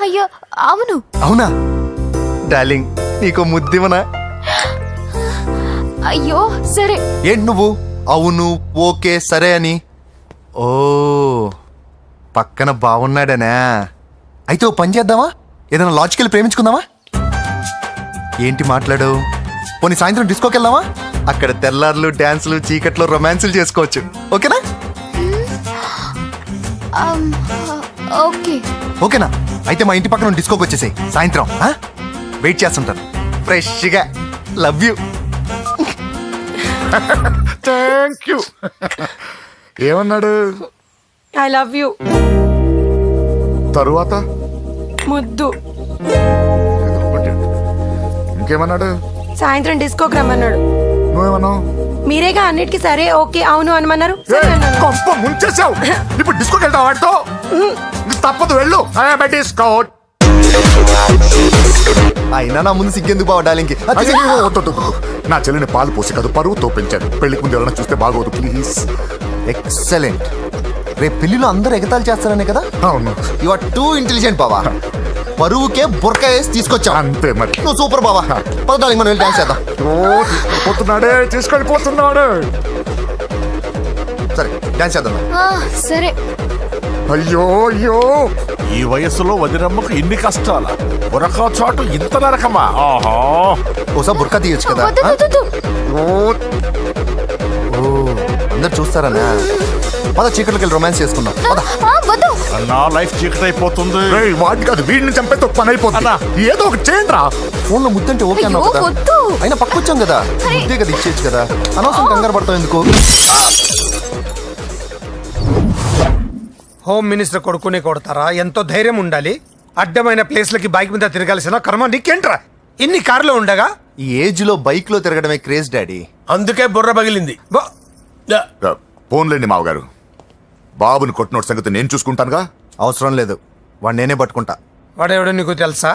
అయ్యో అవును.
అవునా డార్లింగ్, నీకు ముద్దివనా?
అయ్యో సరే.
ఏంటి నువ్వు అవును ఓకే సరే అని? ఓ, పక్కన బాగున్నాడనా? అయితే ఓ పని చేద్దామా, ఏదైనా లాజికల్ ప్రేమించుకుందామా? ఏంటి మాట్లాడు? పోనీ సాయంత్రం డిస్కోకి వెళ్దామా? అక్కడ తెల్లార్లు డాన్సులు, చీకట్లో రొమాన్సులు చేసుకోవచ్చు. ఓకేనా?
ఓకే.
ఓకేనా? అయితే మా ఇంటి పక్కన డిస్కోకి వచ్చేసాయి సాయంత్రం. వెయిట్ చేస్తుంటాను. ఫ్రెష్గా లవ్ యూ.
Thank you. ఏమన్నాడు?
I love you.
తరువాత
ముద్దు.
ఇంకేమన్నాడు?
సాయంత్రం డిస్కోకి రమ్మన్నాడు.
నువ్వేమన్నావు?
మీరేగా అన్నిటికీ సరే ఓకే అవును అనమన్నారు.
కొంప ముంచేసావు. ఇప్పుడు డిస్కోకి వెళ్తావు వాడితో? తప్పదు, వెళ్ళు. డిస్కో.
అయినా నా ముందు సిగ్గెందుకు బావ డార్లింగ్కి?
నా చెల్లిని పాలు పోసి కాదు పరువుతో పెంచాను. పెళ్లికి ముందు ఎవరైనా చూస్తే బాగోదు ప్లీజ్.
ఎక్సలెంట్. రేపు పెళ్లిలో అందరూ ఎగతాళి చేస్తారనే కదా?
అవును.
యు ఆర్ టూ ఇంటెలిజెంట్ బావా. పరువుకే బుర్క వేసి తీసుకొచ్చా.
అంతే మరి.
నువ్వు సూపర్ బావా. పద డార్లింగ్, మనం వెళ్ళి డాన్స్ చేద్దాం.
పోతున్నాడే, తీసుకెళ్ళిపోతున్నాడు.
సరే డాన్స్ చేద్దాం.
సరే.
అయ్యో అయ్యో,
ఈ వయస్సులో వదినమ్మకు ఇన్ని కష్టాల బురకా చాటు ఇంత నరకమా? ఆహా,
ఓసారి బుర్కా తీయొచ్చు కదా.
వద్దు, వద్దు, వద్దు.
ఓ అందరు చూస్తారనా? పద చీకట్లోకి వెళ్ళి రొమాన్స్ చేసుకుందాం. పద.
వద్దు.
నా లైఫ్ చీకటి అయిపోతుంది.
వాడి కాదు, వీడిని చంపేతో పని అయిపోతుంది. ఏదో ఒకటి చేయండి రా.
ఫోన్ లో ముద్దంటే ఓకే అన్నావు కదా.
వద్దు.
అయినా పక్కొచ్చాం కదా, ముద్దే కదా ఇచ్చేయచ్చు కదా. అనవసరం కంగారు పడతావు ఎందుకు?
హోమ్ మినిస్టర్ కొడుకునే కొడతారా? ఎంతో ధైర్యం ఉండాలి. అడ్డమైన ప్లేస్లకి బైక్ మీద తిరగాల్సిన కర్మ నీకేంట్రా? ఇన్ని కార్లో ఉండగా
ఈ ఏజ్ లో బైక్ లో తిరగడమే క్రేజ్ డాడీ.
అందుకే బుర్ర పగిలింది.
ఫోన్లేండి మావగారు. బాబుని కొట్టినోటి సంగతి నేను చూసుకుంటానుగా.
అవసరం లేదు, వాడు నేనే పట్టుకుంటా.
వాడెవడో నీకు తెలుసా?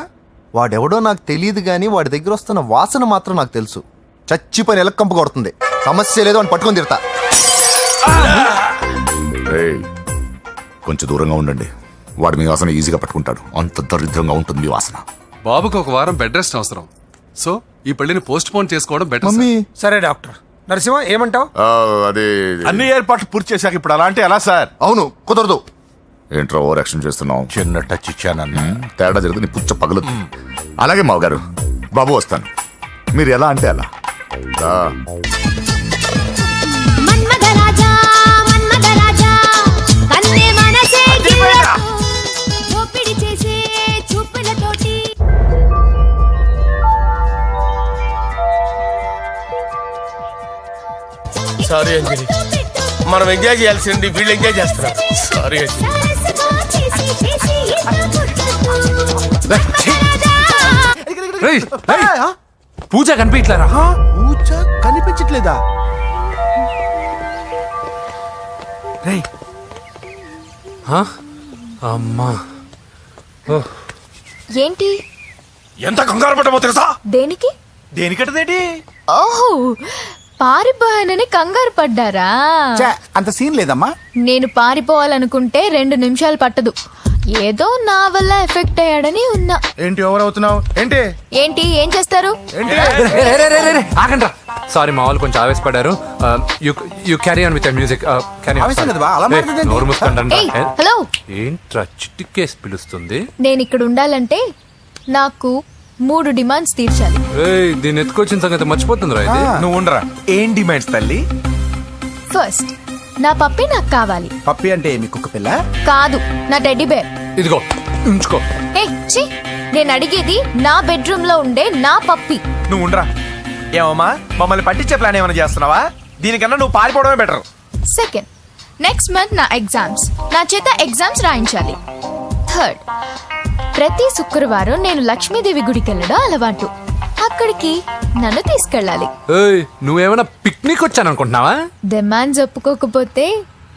వాడెవడో నాకు తెలియదు కానీ వాడి దగ్గర వస్తున్న వాసన మాత్రం నాకు తెలుసు. చచ్చిపోయిన ఎలక్కంపు కొడుతుంది. సమస్య లేదు అని పట్టుకొని తిడతా.
కొంచెం దూరంగా ఉండండి. వాడు మీ వాసన ఈజీగా పట్టుకుంటాడు. అంత దరిద్రంగా ఉంటుంది మీ వాసన.
బాబుకి ఒక వారం బెడ్ రెస్ట్ అవసరం. సో ఈ పెళ్లిని పోస్ట్ పోన్ చేసుకోవడం బెటర్.
మమ్మీ.
సరే డాక్టర్ నరసింహ ఏమంటావు?
అదే
అన్ని ఏర్పాట్లు పూర్తి చేశాక ఇప్పుడు అలాంటి ఎలా సార్?
అవును, కుదరదు.
ఏంట్రా ఓవర్ యాక్షన్ చేస్తున్నావు?
చిన్న టచ్ ఇచ్చానన్నా.
తేడా జరిగితే నీ పుచ్చ పగలు. అలాగే మావగారు, బాబు వస్తాను. మీరు ఎలా అంటే అలా.
సారీ అంజలి, మనం ఎంజాయ్ చేయాల్సింది వీళ్ళు ఎంజాయ్ చేస్తున్నారు. సారీ అంజలి.
పూజ కనిపించలేరా?
పూజ కనిపించట్లేదా?
అమ్మా,
ఏంటి?
ఎంత కంగారు పడ్డమో తెలుసా?
దేనికి?
దేనికటదేటి?
ఓహో, పారిపోయానని కంగారు పడ్డారా?
అంత సీన్ లేదమ్మా.
నేను పారిపోవాలనుకుంటే 2 నిమిషాలు పట్టదు. ఏదో నా వల్ల ఎఫెక్ట్ అయ్యాడని ఉన్నా.
ఏంటి ఓవర్ అవుతున్నావు? ఏంటి
ఏంటి ఏం చేస్తారు?
ఆగండి. సారీ, మా వాళ్ళు కొంచెం ఆవేశపడ్డారు. You carry on with music. నోరు మూసుకోండి.
హలో,
ఏంట్రా చిట్టికేసి పిలుస్తుంది?
నేను ఇక్కడ ఉండాలంటే నాకు 3 డిమాండ్స్ తీర్చాలి.
దీన్ని ఎత్తుకొచ్చిన సంగతి మర్చిపోతుందిరా ఇది.
నువ్వు ఉండరా. ఏం డిమాండ్స్ తల్లి?
ఫస్ట్, నా పప్పి నాకు కావాలి.
పప్పి అంటే మీ కుక్క పిల్ల?
కాదు, నా టెడ్డీ బేర్.
ఇదిగో ఉంచుకో.
ఛీ, నేను అడిగేది నా బెడ్రూమ్ లో ఉండే నా పప్పి.
నువ్వు ఉండరా. ఏమమ్మా, మమ్మల్ని పట్టించే ప్లాన్ ఏమైనా చేస్తున్నావా? దీనికన్నా నువ్వు పారిపోవడమే బెటర్.
సెకండ్, నెక్స్ట్ మంత్ నా ఎగ్జామ్స్, నా చేత ఎగ్జామ్స్ రాయించాలి. థర్డ్, ప్రతి శుక్రవారం నేను లక్ష్మీదేవి గుడికి వెళ్ళడం అలవాటు. అక్కడికి నన్ను తీసుకెళ్ళాలి.
నువ్వేమైనా పిక్నిక్ వచ్చాననుకుంటున్నావా?
డిమాండ్స్ ఒప్పుకోకపోతే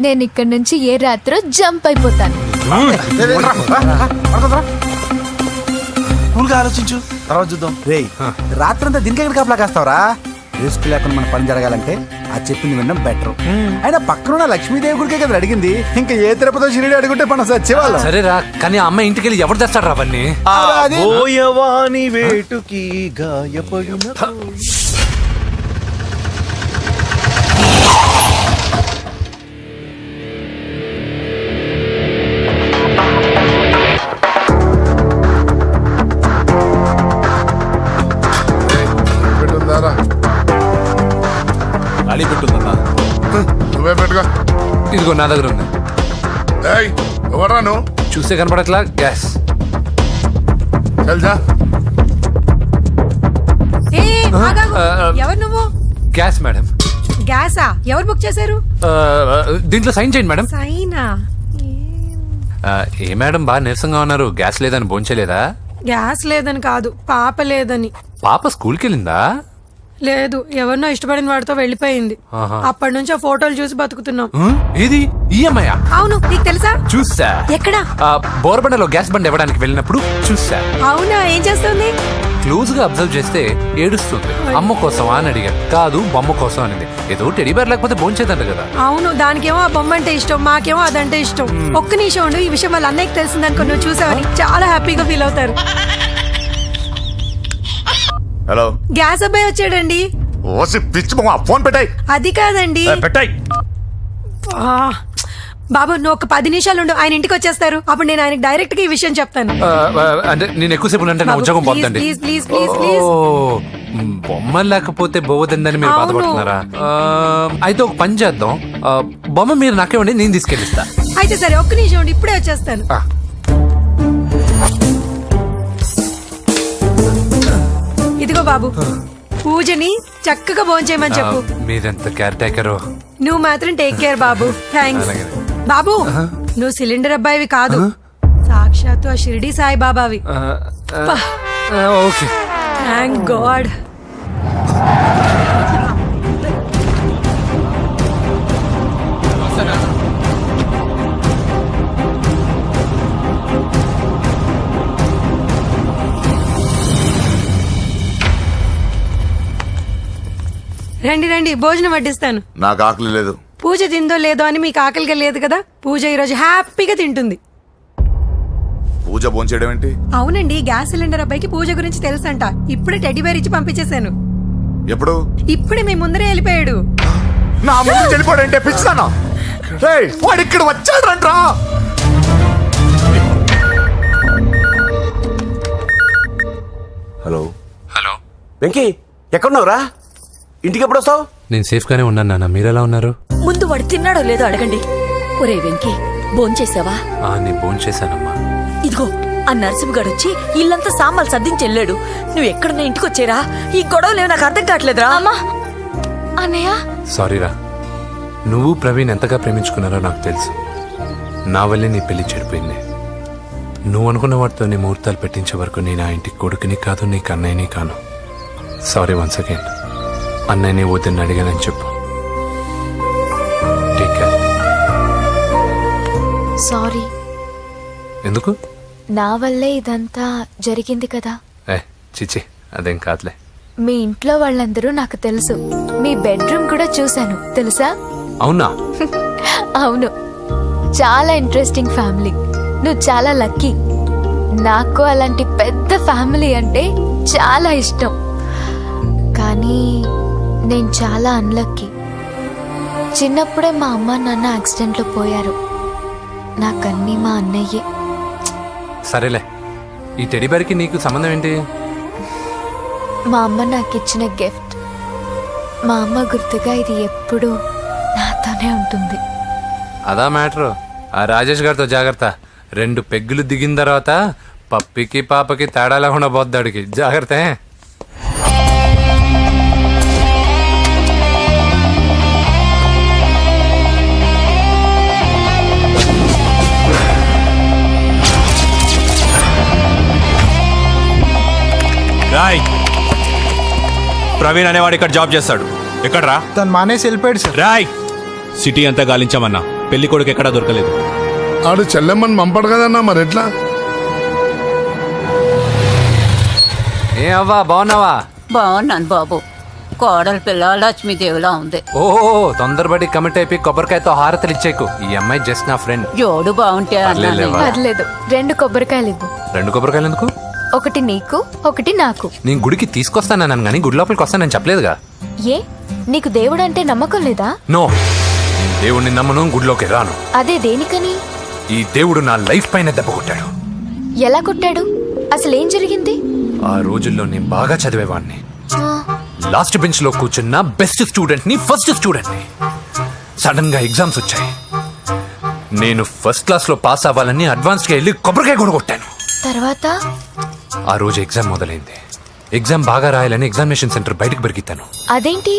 నేను ఇక్కడ నుంచి ఏ రాత్రో జంప్ అయిపోతాను.
కూల్గా ఆలోచించు, తర్వాత చూద్దాం. రేయ్, రాత్రంతా దీనికి ఎక్కడ కాపలా కాస్తావరా? రిస్క్ లేకుండా మన పని జరగాలంటే ఆ చెప్పింది వినడం బెటర్. అయినా పక్కన లక్ష్మీదేవి గుడికే కదా అడిగింది. ఇంకా ఏ తిరుపతి షిరిడి అడుగుంటే మనం సచ్చేవాళ్ళం.
సరేరా, కానీ ఆ అమ్మాయి ఇంటికి వెళ్ళి ఎవరు తెస్తాడు రా అవన్నీ?
ఓయవాని వేటుకి గాయపడిన
అడి పెట్టుందన్నా. నువ్వే పెట్టుగా.
ఇదిగో నా దగ్గర ఉంది.
ఎవరా నువ్వు?
చూస్తే కనపడట్లా. గ్యాస్.
చల్జా.
ఎవరు నువ్వు?
Gas madam.
గ్యాసా? ఎవరు బుక్ చేశారు?
దీంట్లో సైన్ చేయండి మేడం.
సైనా?
ఏ మేడం బాగా నీరసంగా ఉన్నారు, గ్యాస్ లేదని భోంచలేదా?
గ్యాస్ లేదని కాదు, పాప లేదని.
పాప స్కూల్కి వెళ్ళిందా?
లేదు, ఎవరినో ఇష్టపడిన వాడితో వెళ్ళిపోయింది.
ఆహా.
అప్పటి నుంచి ఆ ఫోటోలు చూసి బతుకుతున్నాం.
ఏది ఈఎంఐ?
అవును, నీకు తెలుసా?
చూసా.
ఎక్కడ?
బోర్బండలో గ్యాస్ బండ్ ఇవ్వడానికి వెళ్ళినప్పుడు చూసా.
అవునా, ఏం చేస్తుంది?
క్లోజ్ గా అబ్జర్వ్ చేస్తే ఏడుస్తుంది. అమ్మ కోసం అని అడిగాను, కాదు బొమ్మ కోసం అనింది. ఏదో టెడీబేర్ లేకపోతే భోంచేదంట కదా.
అవును, దానికేమో ఆ బొమ్మ అంటే ఇష్టం, మాకేమో అదంటే ఇష్టం. ఒక్క నిమిషం ఉండు, ఈ విషయం వాళ్ళ అన్నయ్యకి తెలిసిందనుకో, నువ్వు చూసావని చాలా హ్యాపీగా ఫీల్ అవుతారు.
హలో,
గ్యాస్ అబ్బాయి వచ్చాడండి.
ఓసి పిచ్చి మొహం, ఫోన్ పెట్టాయి.
అది కాదండి.
పెట్టాయి.
బాబు, నువ్వు ఒక 10 నిమిషాలు ఉండు, ఆయన ఇంటికి వచ్చేస్తారు. అప్పుడు నేను ఆయనకి డైరెక్ట్ గా ఈ విషయం చెప్తాను.
అంటే నేను ఎక్కువసేపు అంటే నా ఉద్యోగం పోతుందండి.
Please please please please.
బొమ్మ లేకపోతే బోవదందని మీరు
అవును.
బాధపడుతున్నారా? అయితే ఒక పని చేద్దాం, బొమ్మ మీరు నాకేమండి, నేను తీసుకెళ్ళిస్తా.
అయితే సరే, ఒక్క నిమిషం ఉండి ఇప్పుడే వచ్చేస్తాను. ఇదిగో బాబు, పూజని చక్కగా భోంచేయమని చెప్పు.
మీరెంత కేర్ టేకరు.
నువ్వు మాత్రం టేక్ కేర్ బాబు. థ్యాంక్స్ బాబు. నువ్వు సిలిండర్ అబ్బాయివి కాదు, సాక్షాత్తు ఆ షిరిడి సాయి బాబావి.
Okay,
thank god. రండి రండి, భోజనం వడ్డిస్తాను.
నాకు ఆకలి లేదు.
పూజ తిందో లేదో అని మీకు ఆకలిగా లేదు కదా, పూజ ఈరోజు హ్యాపీగా తింటుంది.
పూజ భోంచేయడం ఏంటి?
అవునండి, గ్యాస్ సిలిండర్ అబ్బాయికి పూజ గురించి తెలుసంట. ఇప్పుడే టెడ్డీబేర్ ఇచ్చి పంపించేశాను.
ఎప్పుడు?
ఇప్పుడే మీ ముందరే వెళ్ళిపోయాడు.
నా ముందు వెళ్ళిపోయాడంటే పిచ్చిదానా? వాడు ఇక్కడ వచ్చాడంట్రా.
హలో
హలో
వెంకీ, ఎక్కడున్నావురా? ఇంటికి ఎప్పుడు వస్తావు?
నేను సేఫ్ గానే ఉన్నాను నాన్న, మీరెలా ఉన్నారు?
ముందు వాడు తిన్నాడో లేదో అడగండి. ఒరే వెంకీ, భోంచేసావా?
నేను భోంచేశానమ్మా.
ఇదిగో, ఆ నరసింహగాడు వచ్చి ఇల్లంతా సామాన్లు సర్దించి వెళ్ళాడు. నువ్వు ఎక్కడున్నా ఇంటికి వచ్చేరా? ఈ గొడవలేవు నాకు అర్థం కావట్లేదురా.
అన్నయ్య,
సారీరా, నువ్వు ప్రవీణ్ ఎంతగా ప్రేమించుకున్నారో నాకు తెలుసు. నా వల్లే నీ పెళ్లి చెడిపోయింది. నువ్వు అనుకున్న వాటితో నీ ముహూర్తాలు పెట్టించే వరకు నేను ఆ ఇంటికి కొడుకుని కాదు, నీకు అన్నయ్యని కాను. Sorry once again. అన్నయ్యని వద్దని అడిగానని చెప్పు. Take care.
సారీ.
ఎందుకు?
నా వల్లే ఇదంతా జరిగింది కదా.
చిచి, అదేం కాదులే.
మీ ఇంట్లో వాళ్ళందరూ నాకు తెలుసు. మీ బెడ్రూమ్ కూడా చూశాను, తెలుసా?
అవునా?
అవును, చాలా ఇంట్రెస్టింగ్ ఫ్యామిలీ. నువ్వు చాలా లక్కీ. నాకు అలాంటి పెద్ద ఫ్యామిలీ అంటే చాలా ఇష్టం. కానీ నేను చాలా అన్లక్కీ. చిన్నప్పుడే మా అమ్మ నాన్న యాక్సిడెంట్లో పోయారు. నాకన్నీ మా అన్నయ్యే.
సరేలే, ఈ టెడీబేర్కి నీకు సంబంధం ఏంటి?
మా అమ్మ నాకు ఇచ్చిన గిఫ్ట్. మా అమ్మ గుర్తుగా ఇది ఎప్పుడూ నాతోనే ఉంటుంది.
అదా మ్యాటర్. ఆ రాజేష్ గారితో జాగ్రత్త. 2 పెగ్గులు దిగిన తర్వాత పప్పికి పాపకి తేడా లేకుండా పోద్దాడికి. జాగ్రత్త.
రాయ్, ప్రవీణ్ అనేవాడు ఇక్కడ జాబ్ చేస్తాడు. ఎక్కడ్రా?
తను మానేసి వెళ్ళిపోయాడు సార్.
రాయ్, సిటీ అంతా గాలించామన్నా, పెళ్లి కొడుకు ఎక్కడా దొరకలేదు.
ఆడు చెల్లెమ్మని పంపడు కదన్నా, మరి ఎట్లా?
ఏ అవ్వా, బాగున్నావా?
బాగున్నాను బాబు. కోడల పిల్ల లక్ష్మీదేవిలా ఉంది.
ఓహో, తొందరపడి కమిట్ అయిపోయి కొబ్బరికాయతో హారతలు ఇచ్చేకు. ఈ అమ్మాయి జస్ట్ నా ఫ్రెండ్.
జోడు బాగుంటే
పర్లేదు, 2 కొబ్బరికాయలు ఇవ్వు.
2 కొబ్బరికాయలు ఎందుకు?
ఒకటి నీకు, ఒకటి నాకు.
నేను గుడికి తీసుకొస్తానన్నాను కానీ గుడి లోపలికి వస్తానని చెప్పలేదుగా.
ఏ, నీకు దేవుడు అంటే నమ్మకం లేదా?
నో, దేవుడిని నమ్మను, గుడిలోకి రాను.
అదే దేనికని?
ఈ దేవుడు నా లైఫ్ పైన దెబ్బ కొట్టాడు.
ఎలా కొట్టాడు? అసలేం జరిగింది?
ఆ రోజుల్లో నేను బాగా చదివేవాడిని. లాస్ట్ బెంచ్ లో కూర్చున్న బెస్ట్ స్టూడెంట్ ని, ఫస్ట్ స్టూడెంట్ ని. సడన్ గా ఎగ్జామ్స్ వచ్చాయి. నేను ఫస్ట్ క్లాస్ లో పాస్ అవ్వాలని అడ్వాన్స్ గా వెళ్ళి కొబ్బరికాయ కూడా కొట్టాను.
తర్వాత
ఆ రోజు ఎగ్జామ్ మొదలైంది. ఎగ్జామ్ బాగా రాయాలని ఎగ్జామినేషన్ సెంటర్ బయటకు పెరిగితాను.
అదేంటి,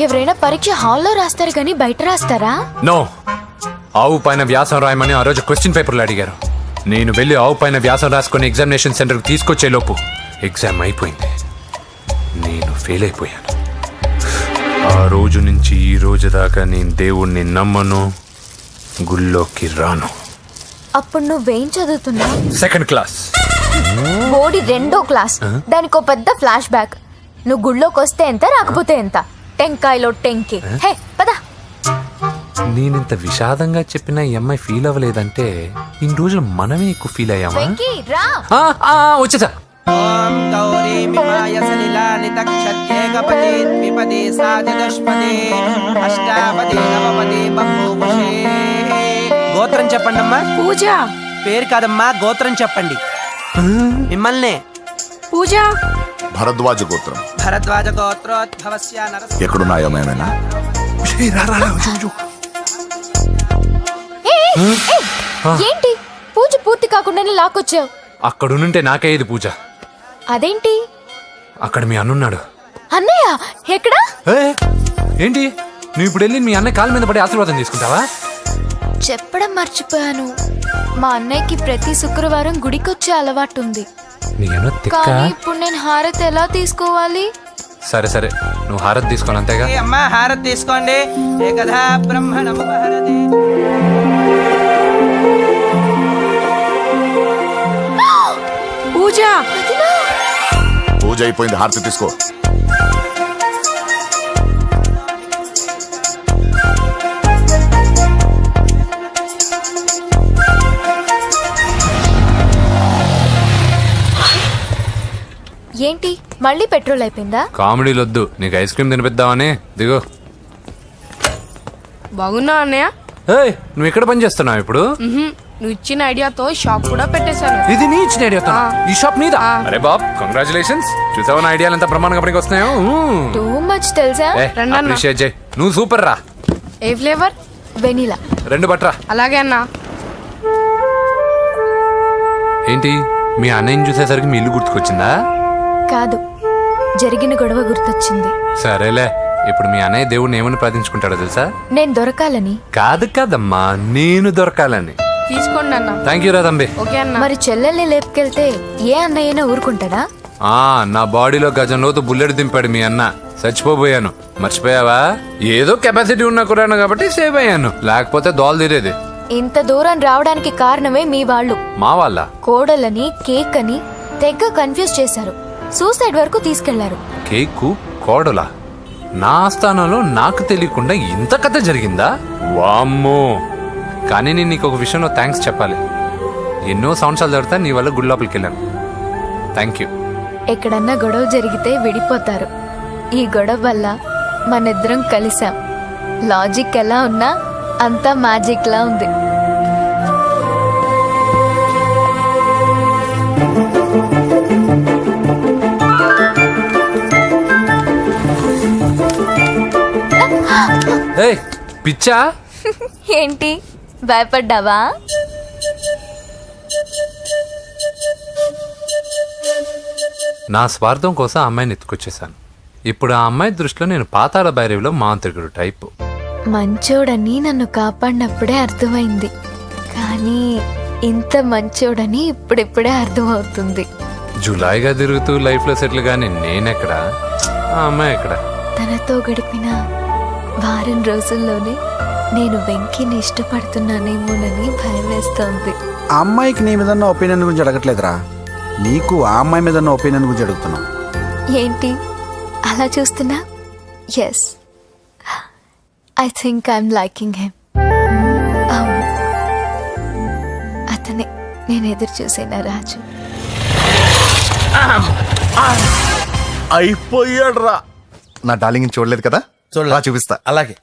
ఎవరైనా పరీక్ష హాల్లో రాస్తారు కానీ బయట రాస్తారా?
నో, ఆవు పైన వ్యాసం రాయమని ఆ రోజు క్వశ్చన్ పేపర్లు అడిగారు. నేను వెళ్ళి ఆవు పైన వ్యాసం రాసుకొని ఎగ్జామినేషన్ సెంటర్కి తీసుకొచ్చే లోపు ఎగ్జామ్ అయిపోయింది. నేను ఫెయిల్ అయిపోయాను. ఆ రోజు నుంచి ఈ రోజు దాకా నేను దేవుణ్ణి నమ్మను, గుళ్ళోకి రాను.
అప్పుడు నువ్వేం చదువుతున్నావు?
Second class.
బోడి 2వ క్లాస్. దానికో పెద్ద ఫ్లాష్ బ్యాక్. నువ్వు గుళ్ళోకి వస్తే ఎంత, రాకపోతే ఎంత, టెంకాయలో టెంకి. హే పద.
నేనింత విషాదంగా చెప్పిన ఈ అమ్మాయి ఫీల్ అవ్వలేదంటే ఇన్ని రోజులు మనమే ఎక్కువ ఫీల్ అయ్యామా?
వెంకీ రా.
వచ్చేసా.
గోత్రం చెప్పండి అమ్మా.
పూజ.
పేరు కాదమ్మా, గోత్రం చెప్పండి. మిమ్మల్ని.
పూజ.
భరద్వాజ గోత్రం.
భరద్వాజ గోత్రోద్భవస్య నరసింహ.
ఎక్కడున్నాయో మేమేనా?
ఏంటి పూజ పూర్తి కాకుండానే లాక్కొచ్చావు?
అక్కడుంటే నాకే ఇది పూజ.
అదేంటి?
అక్కడ మీ అన్నున్నాడు.
అన్నయ్య ఎక్కడా?
ఏంటి నువ్వు ఇప్పుడు వెళ్ళి మీ అన్నయ్య కాళ్ళ మీద పడి ఆశీర్వాదం తీసుకుంటావా?
చెప్పడం మర్చిపోయాను. మా అన్నయ్యకి ప్రతి శుక్రవారం గుడికొచ్చే అలవాటు ఉంది. కానీ ఇప్పుడు నేను హారతి ఎలా తీసుకోవాలి?
సరే సరే, నువ్వు హారతి తీసుకోవాలి అంతేగా.
అమ్మా హారతి తీసుకోండి. ఏకదా బ్రహ్మణం హారతి.
పూజ.
పూజ అయిపోయింది, హారతి తీసుకో.
ఏంటి మళ్ళీ పెట్రోల్ అయిపోయిందా?
కామెడీలు వద్దు, నీకు ఐస్ క్రీమ్ తినిపిద్దామని. దిగో.
బాగున్నా అన్నయ్య?
నువ్వు ఇక్కడ పని చేస్తున్నావు ఇప్పుడు?
నువ్వు ఇచ్చిన ఐడియాతో షాప్ కూడా పెట్టేశాను.
ఇది నీ ఇచ్చిన ఐడియాతో? ఈ షాప్ నీదా? అరే బాబ్, కంగ్రాచులేషన్స్. చూసావా నా ఐడియాలు ఎంత ప్రమాణంగా పనికి వస్తున్నాయో?
టూ మచ్ తెలుసా?
అప్రిషియేట్ చేయి. నువ్వు సూపర్ రా.
ఏ ఫ్లేవర్?
వెనీలా.
2 బట్రా.
అలాగే అన్నా.
ఏంటి మీ అన్నయ్యని చూసేసరికి మీ ఇల్లు గుర్తుకొచ్చిందా?
కాదు, జరిగిన గొడవ గుర్తొచ్చింది.
సరేలే, ఇప్పుడు మీ అన్నయ్య దేవుడిని ఏమని ప్రార్థించుకుంటాడో తెలుసా?
నేను దొరకాలని.
కాదు కాదమ్మా, నేను దొరకాలని.
తీసుకోండి అన్న.
థ్యాంక్ యూ రా తంబి.
ఓకే అన్న.
మరి చెల్లెల్ని లేపుకెళ్తే ఏ అన్నయ్యనా ఊరుకుంటాడా?
నా బాడీలో గజం లోతు బుల్లెట్ దింపాడు మీ అన్న. చచ్చిపోబోయాను. మర్చిపోయావా? ఏదో కెపాసిటీ ఉన్న కురాను కాబట్టి సేవ్ అయ్యాను, లేకపోతే దోలు తీరేది.
ఇంత దూరం రావడానికి కారణమే మీ వాళ్ళు.
మా వాళ్ళ?
కోడలని కేక్ అని తెగ కన్ఫ్యూజ్ చేశారు. సూసైడ్ వరకు తీసుకెళ్లారు.
కేకు కోడలా? నా ఆస్థానంలో నాకు తెలియకుండా ఇంత కథ జరిగిందా? వామ్మో. కానీ నేను నీకు ఒక విషయంలో థ్యాంక్స్ చెప్పాలి. ఎన్నో సంవత్సరాలు జరుగుతా నీ వల్ల గుడి లోపలికి వెళ్ళాను. Thank you.
ఎక్కడన్నా గొడవ జరిగితే విడిపోతారు. ఈ గొడవ వల్ల మనిద్దరం కలిసాం. లాజిక్ ఎలా ఉన్నా అంతా మ్యాజిక్ లా ఉంది.
పిచ్చా?
ఏంటి భయపడ్డావా?
నా స్వార్థం కోసం ఆ అమ్మాయిని ఎత్తుకొచ్చేసాను. ఇప్పుడు ఆ అమ్మాయి దృష్టిలో నేను పాతాళ భైరవిలో మాంత్రికుడు టైపు.
మంచోడని నన్ను కాపాడినప్పుడే అర్థమైంది, కానీ ఇంత మంచోడని ఇప్పుడిప్పుడే అర్థమవుతుంది.
జులాయిగా తిరుగుతూ లైఫ్ లో సెటిల్ గాని నేనెక్కడా, ఆ అమ్మాయి ఎక్కడా?
తనతో గడిపిన వారం రోజుల్లోనే నేను వెంకీని ఇష్టపడుతున్నానేమోనని భయం వేస్తోంది.
ఆ అమ్మాయికి నీ మీద ఒపీనియన్ గురించి అడగట్లేదురా, నీకు ఆ అమ్మాయి మీద ఒపీనియన్ గురించి అడుగుతున్నావు.
ఏంటి అలా చూస్తున్నా? Yes, I think I'm liking him. అవును, అతనే నేను ఎదురు చూసేనా రాజు.
అయిపోయాడు రా. నా డార్లింగ్ చూడలేదు కదా, చూడలా చూపిస్తా.
అలాగే.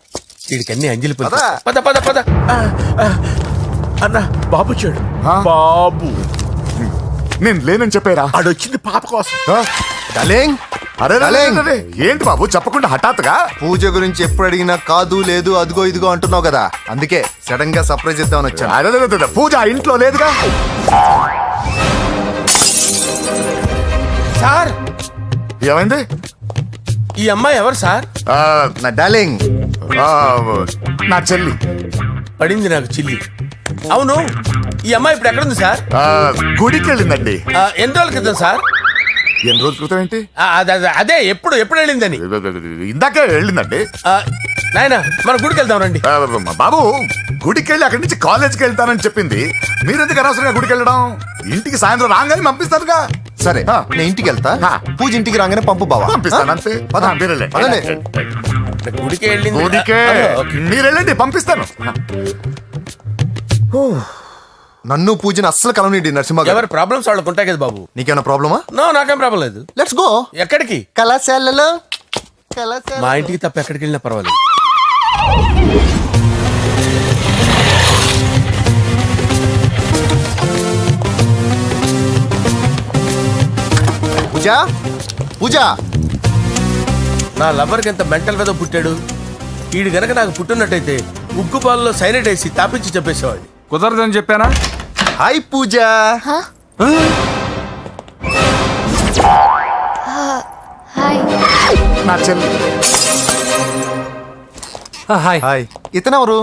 వీడికన్నీ అంజలి పద పద పద. అన్న బాబు వచ్చాడు.
బాబు నేను లేనని చెప్పారా?
ఆడొచ్చింది పాప కోసం.
డార్లింగ్.
అరే ఏంటి బాబు చెప్పకుండా హఠాత్తుగా?
పూజ గురించి ఎప్పుడు అడిగినా కాదు లేదు అదిగో ఇదిగో అంటున్నావు కదా, అందుకే సడన్ గా సర్ప్రైజ్ ఇద్దామని వచ్చాను.
అదే పూజ ఇంట్లో లేదుగా.
సార్
ఏమైంది?
ఈ అమ్మాయి ఎవరు సార్?
నా డార్లింగ్,
నా చెల్లి.
పడింది నాకు చిల్లి. అవును, ఈ అమ్మాయి ఇప్పుడు ఎక్కడుంది సార్?
గుడికి వెళ్ళిందండి.
ఎన్ని రోజుల క్రితం సార్?
ఎన్ని రోజుల క్రితం ఏంటి?
అదే ఎప్పుడు వెళ్ళిందని.
ఇందాకే వెళ్ళిందండి.
నాయనా మన గుడికి వెళ్దాం రండి.
బాబు, గుడికి వెళ్ళి అక్కడి నుంచి కాలేజ్కి వెళ్తానని చెప్పింది. మీరెందుకు అనవసరంగా గుడికి వెళ్ళడం? ఇంటికి సాయంత్రం రాగానే పంపిస్తానుగా.
సరే నేను ఇంటికి వెళ్తా, పూజ ఇంటికి రాగానే పంపు బావా.
పంపిస్తాను అంతే.
గుడికి వెళ్ళింది.
గుడికే మీరు వెళ్ళండి, పంపిస్తాను.
నన్ను పూజను అస్సలు కలవనిండి నరసింహ గారు.
ఎవరి ప్రాబ్లమ్స్ వాళ్ళకు ఉంటాయి కదా బాబు.
నీకేమైనా ప్రాబ్లమా?
నో, నాకేం ప్రాబ్లం లేదు.
Let's go.
ఎక్కడికి?
కళాశాలలో.
మా ఇంటికి తప్ప ఎక్కడికి వెళ్ళినా పర్వాలేదు.
పూజ, పూజ.
నా లవర్కి ఎంత మెంటల్ వెద పుట్టాడు. వీడు గనక నాకు పుట్టినట్టయితే ఉగ్గు పాలలో సైనట్ వేసి తాపించి చెప్పేసేవాడిని.
కుదరదని చెప్పానా?
హాయ్ పూజ.
నా చెల్లి.
హాయ్. ఇతనెవరు?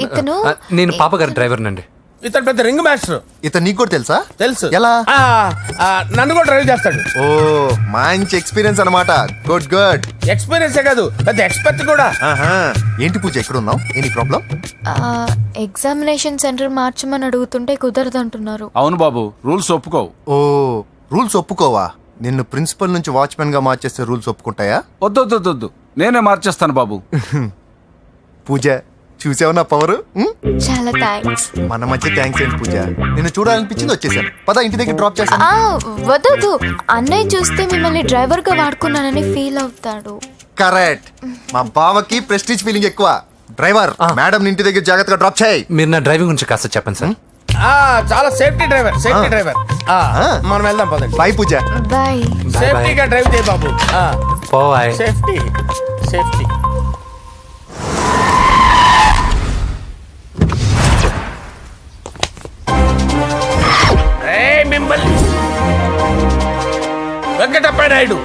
ఇతను
నేను పాప గారి డ్రైవర్ నండి.
ఇతను పెద్ద రింగ్ మాస్టర్.
ఇతను నీకు కూడా తెలుసా?
తెలుసు.
ఎలా?
నన్ను కూడా డ్రైవ్ చేస్తాడు.
ఓ, మంచి ఎక్స్పీరియన్స్ అన్నమాట. Good good.
ఎక్స్పీరియన్సే కాదు, పెద్ద ఎక్స్పర్ట్ కూడా.
ఏంటి పూజ ఎక్కడ ఉన్నావు? Any problem?
ఎగ్జామినేషన్ సెంటర్ మార్చమని అడుగుతుంటే కుదరదంటున్నారు.
అవును బాబు, రూల్స్ ఒప్పుకోవు.
ఓ, రూల్స్ ఒప్పుకోవా? నిన్ను ప్రిన్సిపల్ నుంచి వాచ్మెన్ గా మార్చేస్తే రూల్స్ ఒప్పుకుంటాయా?
వద్దు, నేనే మార్చేస్తాను బాబు.
పూజ, చూసావు నా పవర్?
చాలా థ్యాంక్స్.
మన మధ్య థ్యాంక్స్ ఏంటి పూజ? నిన్ను చూడాలనిపించింది, వచ్చేసాను. పద ఇంటి దగ్గర డ్రాప్ చేస్తాను.
వద్దు, అన్నయ్య చూస్తే మిమ్మల్ని డ్రైవర్ గా వాడుకున్నానని ఫీల్ అవుతాడు.
కరెక్ట్. మా బావకి ప్రెస్టీజ్ ఫీలింగ్ ఎక్కువ. డ్రైవర్, మేడం ఇంటి దగ్గర జాగ్రత్తగా డ్రాప్ చేయి.
మీరు నా డ్రైవింగ్ గురించి కాస్త చెప్పండి సార్.
చాలా సేఫ్టీ డ్రైవర్. మనం వెళ్దాం పదండి.
బాయ్ పూజ.
బాయ్.
సేఫ్టీగా డ్రైవ్ చేయి బాబు. సేఫ్టీ. మిమ్మల్ని వెంకటప్ప నాయుడు.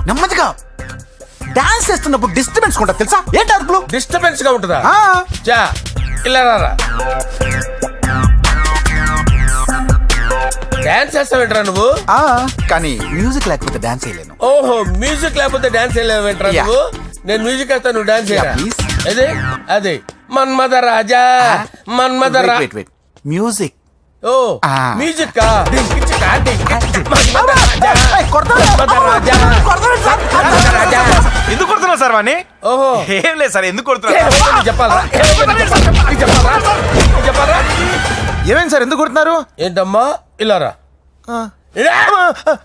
నెమ్మదిగా డాన్స్ చేస్తున్నప్పుడు డిస్టర్బెన్స్ ఉంటా తెలుసా? ఏంటి అరుపులు?
డిస్టర్బెన్స్ గా ఉంటుందా? ఇలా రారా. డాన్స్ చేస్తావేంట్రా నువ్వు?
కానీ మ్యూజిక్ లేకపోతే డాన్స్ చేయలేను.
ఓహో, మ్యూజిక్ లేకపోతే డాన్స్ చేయలేవేంట్రా నువ్వు? నేను మ్యూజిక్ వేస్తా, నువ్వు డాన్స్ చేయరా? అదే మన్మద రాజా.
మ్యూజిక్.
ఓ, మ్యూజిక్.
ఎందుకు కొడుతున్నా సార్ వాణ్ణి?
ఓహో,
ఏం లేదు సార్, ఎందుకు కొడుతున్నా?
చెప్పాలా?
ఏమేం సార్, ఎందుకు కొడుతున్నారు?
ఏంటమ్మా ఇలారా.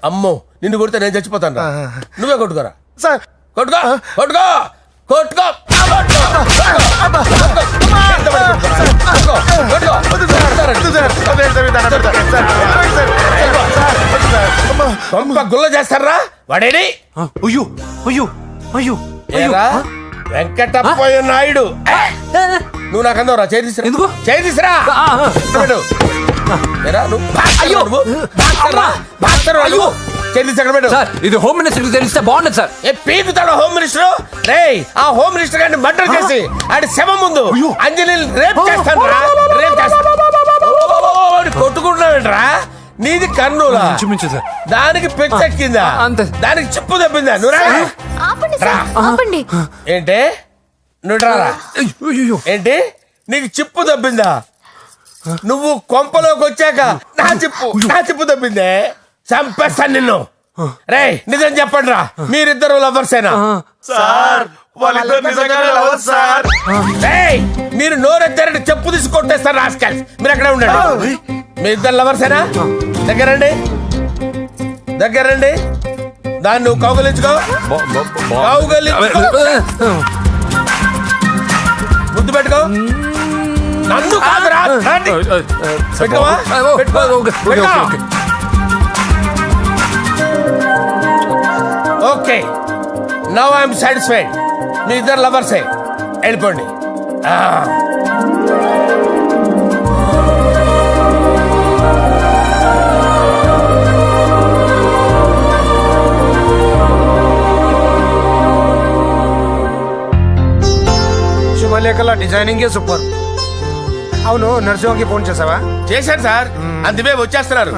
అమ్మో, నిన్ను కొడితే నేను చచ్చిపోతాను. నువ్వే కొట్టుకోరా
సార్.
కొట్టుకో. గుల్ల చేస్తారా వాడేడి? వెంకటప్ప నాయుడు. నువ్వు నాకు అందవరా? చేసిరా.
ఇది హోమ్ మినిస్టర్ తెలిస్తే బాగుండదు సార్.
పీకుతాడు హోమ్ మినిస్టర్. ఆ హోమ్ మినిస్టర్ గారిని మర్డర్ చేసి ఆడి శవం ముందు అంజలి రేప్ చేస్తాను. కొట్టుకుంటున్నావేంట్రా? నీది కన్నులా? దానికి పెచ్చెక్కిందా? దానికి చెప్పు తప్పిందా?
ఆపండి.
ఏంటి? నువ్వు రారా. ఏంటి? నీకు చిప్పు తప్పిందా? నువ్వు కొంపలోకి వచ్చాక నా చిప్పు తప్పిందే. చంపేస్తాను నిన్ను. రేయ్, నిజం చెప్పండి రా, మీరిద్దరు లవర్సేనా? మీరు నోరెత్తారంటే చెప్పు తీసి కొట్టేస్తారు రాస్కల్స్. మీరు ఎక్కడ ఉండండి. మీ ఇద్దరు లవర్సేనా? దగ్గరండి. దాన్ని నువ్వు కౌగలించుకో. ముద్దు పెట్టుకో. నన్ను కాదురా. Okay, now I'm satisfied. మీ ఇద్దరు లవర్సే, వెళ్ళిపోండి.
శుభలేఖల డిజైనింగ్ సూపర్. అవును, నరసింహకి ఫోన్ చేసావా?
చేశాను సార్, అందువే వచ్చేస్తున్నారు.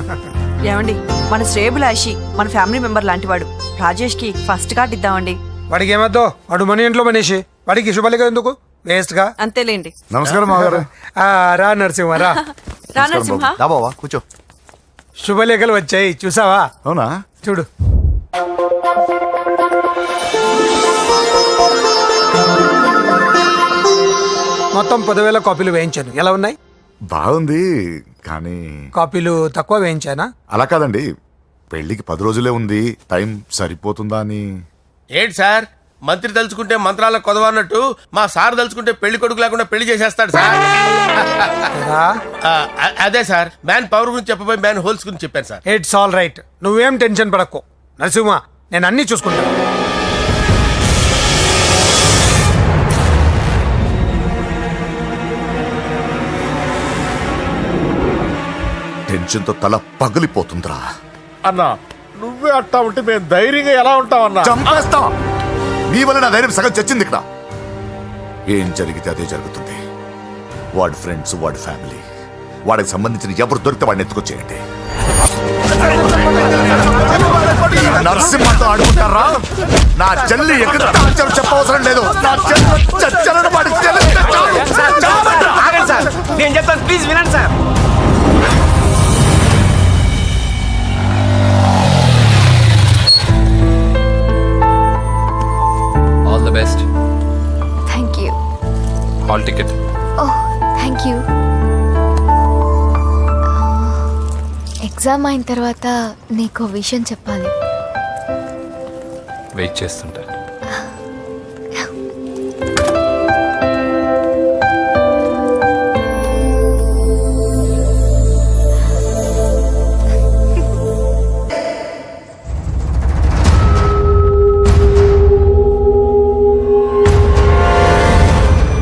ఏమండి, మన శ్రేయబులాషి మన ఫ్యామిలీ మెంబర్ లాంటివాడు. రాజేష్ కి ఫస్ట్ కార్డ్ ఇద్దామండి.
వాడికి ఏమద్దో, వాడు మన ఇంట్లో మనిషి, వాడికి శుభలేఖ ఎందుకు వేస్ట్ గా?
అంతేలేండి.
నమస్కారం మామగారు.
రా నరసింహ రా.
రా నరసింహ.
బావా కూర్చో.
శుభలేఖలు వచ్చాయి, చూసావా?
అవునా?
చూడు. మొత్తం 10,000 కాపీలు వేయించాను. ఎలా ఉన్నాయి?
బాగుంది, కానీ
కాపీలు తక్కువ వేయించానా?
అలా కాదండి, పెళ్లికి 10 రోజులే ఉంది, టైం సరిపోతుందా అని.
ఏంటి సార్, మంత్రి తలుచుకుంటే మంత్రాలకు కొదవన్నట్టు మా సార్ తలుచుకుంటే పెళ్లి కొడుకు లేకుండా పెళ్లి చేసేస్తాడు సార్. అదే సార్, మ్యాన్ పవర్ గురించి చెప్పబోయి మ్యాన్ హోల్స్ గురించి చెప్పాను సార్.
ఇట్స్ ఆల్ రైట్, నువ్వేం టెన్షన్ పడకు నరసింహ, నేను అన్ని చూసుకుంటాను.
టెన్షన్ తో తల పగిలిపోతుందిరా.
అన్నా నువ్వే అట్టా ఉంటే మేము ధైర్యంగా ఎలా ఉంటామన్నా?
చంపేస్తా. నీ వల్ల నా ధైర్యం సగం చచ్చింది ఇక్కడ. ఏం జరిగితే అదే జరుగుతుంది. వాడి ఫ్రెండ్స్, వాడి ఫ్యామిలీ, వాడికి సంబంధించిన ఎవరు దొరికితే వాడిని ఎత్తుకొచ్చేయండి. నరసింహతో ఆడుకుంటారా? నా చెల్లి ఎక్కడ దాచారో చెప్పవసరం లేదు. నా చెల్లి చచ్చారని వాడి చెల్లి
నేను చెప్తాను, ప్లీజ్ వినండి sir.
All the best.
Thank you.
Hall ticket.
Oh, thank you. Exam అయిన తర్వాత నీకు విషయం చెప్పాలి.
వెయిట్ చేస్తుంటా.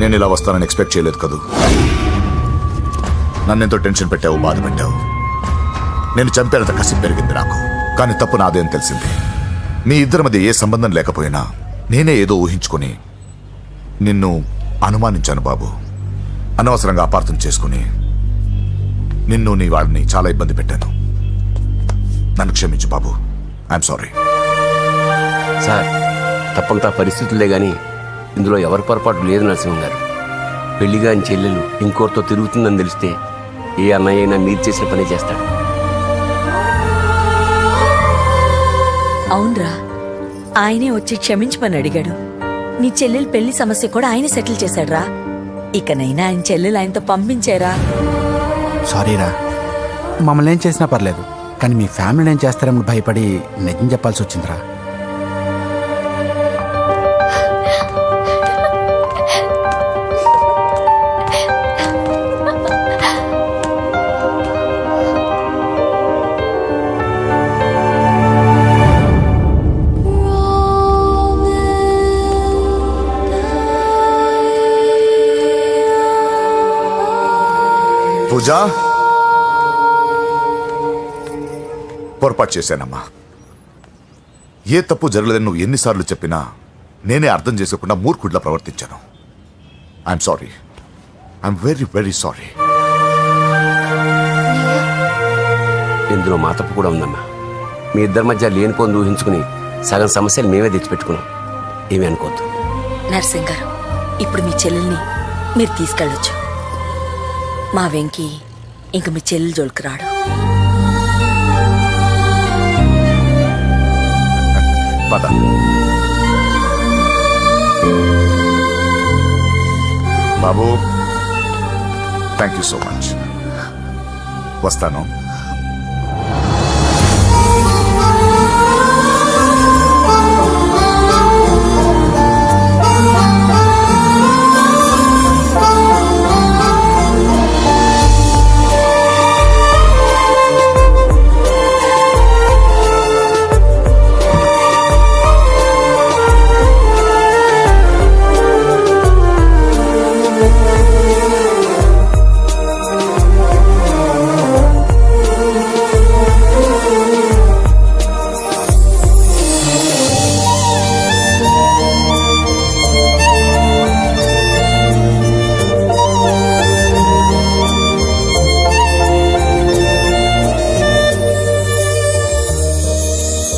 నేను ఇలా వస్తానని ఎక్స్పెక్ట్ చేయలేదు కదూ. నన్నెంతో టెన్షన్ పెట్టావు, బాధ పెట్టావు. నేను చంపేంత కసి పెరిగింది నాకు. కానీ తప్పు నాదేం తెలిసింది. మీ ఇద్దరి మధ్య ఏ సంబంధం లేకపోయినా నేనే ఏదో ఊహించుకొని నిన్ను అనుమానించాను బాబు. అనవసరంగా అపార్థం చేసుకుని నిన్ను, నీ వాళ్ళని చాలా ఇబ్బంది పెట్టాను. నన్ను క్షమించు బాబు. I'm sorry.
సార్, తప్పంతా పరిస్థితులే గాని ఇందులో ఎవరి పొరపాటు లేదు నరసింహం గారు. పెళ్లిగా చెల్లెలు ఇంకోరితో తిరుగుతుందని తెలిస్తే ఏ అన్నయ్య అయినా మీరు చేసిన పని చేస్తాడు.
అవునరా, ఆయనే వచ్చి క్షమించమని అడిగాడు. నీ చెల్లెలు పెళ్లి సమస్య కూడా ఆయన సెటిల్ చేశాడ్రా. ఇకనైనా ఆయన చెల్లెలు ఆయనతో పంపించారా?
సారీరా, మమ్మల్ని ఏం చేసినా పర్లేదు, కానీ మీ ఫ్యామిలీని ఏం చేస్తారని భయపడి నిజం చెప్పాల్సి వచ్చిందిరా.
పూజ, పొరపాటు చేశానమ్మా. ఏ తప్పు జరగలేదని నువ్వు ఎన్నిసార్లు చెప్పినా నేనే అర్థం చేసుకోకుండా మూర్ఖుడిలా ప్రవర్తించాను. I'm sorry. I'm very very sorry.
ఇందులో మా తప్పు కూడా ఉందమ్మా. మీ ఇద్దరి మధ్య లేనిపోని ఊహించుకుని సగం సమస్యలు మేమే తెచ్చిపెట్టుకున్నాం. ఏమీ అనుకోవద్దు.
నర్సింగ్ గారు, ఇప్పుడు మీ చెల్లెల్ని మీరు తీసుకెళ్ళొచ్చు. మా వెంకీ ఇంక మీ చెల్లెలు జోలికి రాడు.
పద. బాబు, థ్యాంక్ యూ సో మచ్. వస్తాను.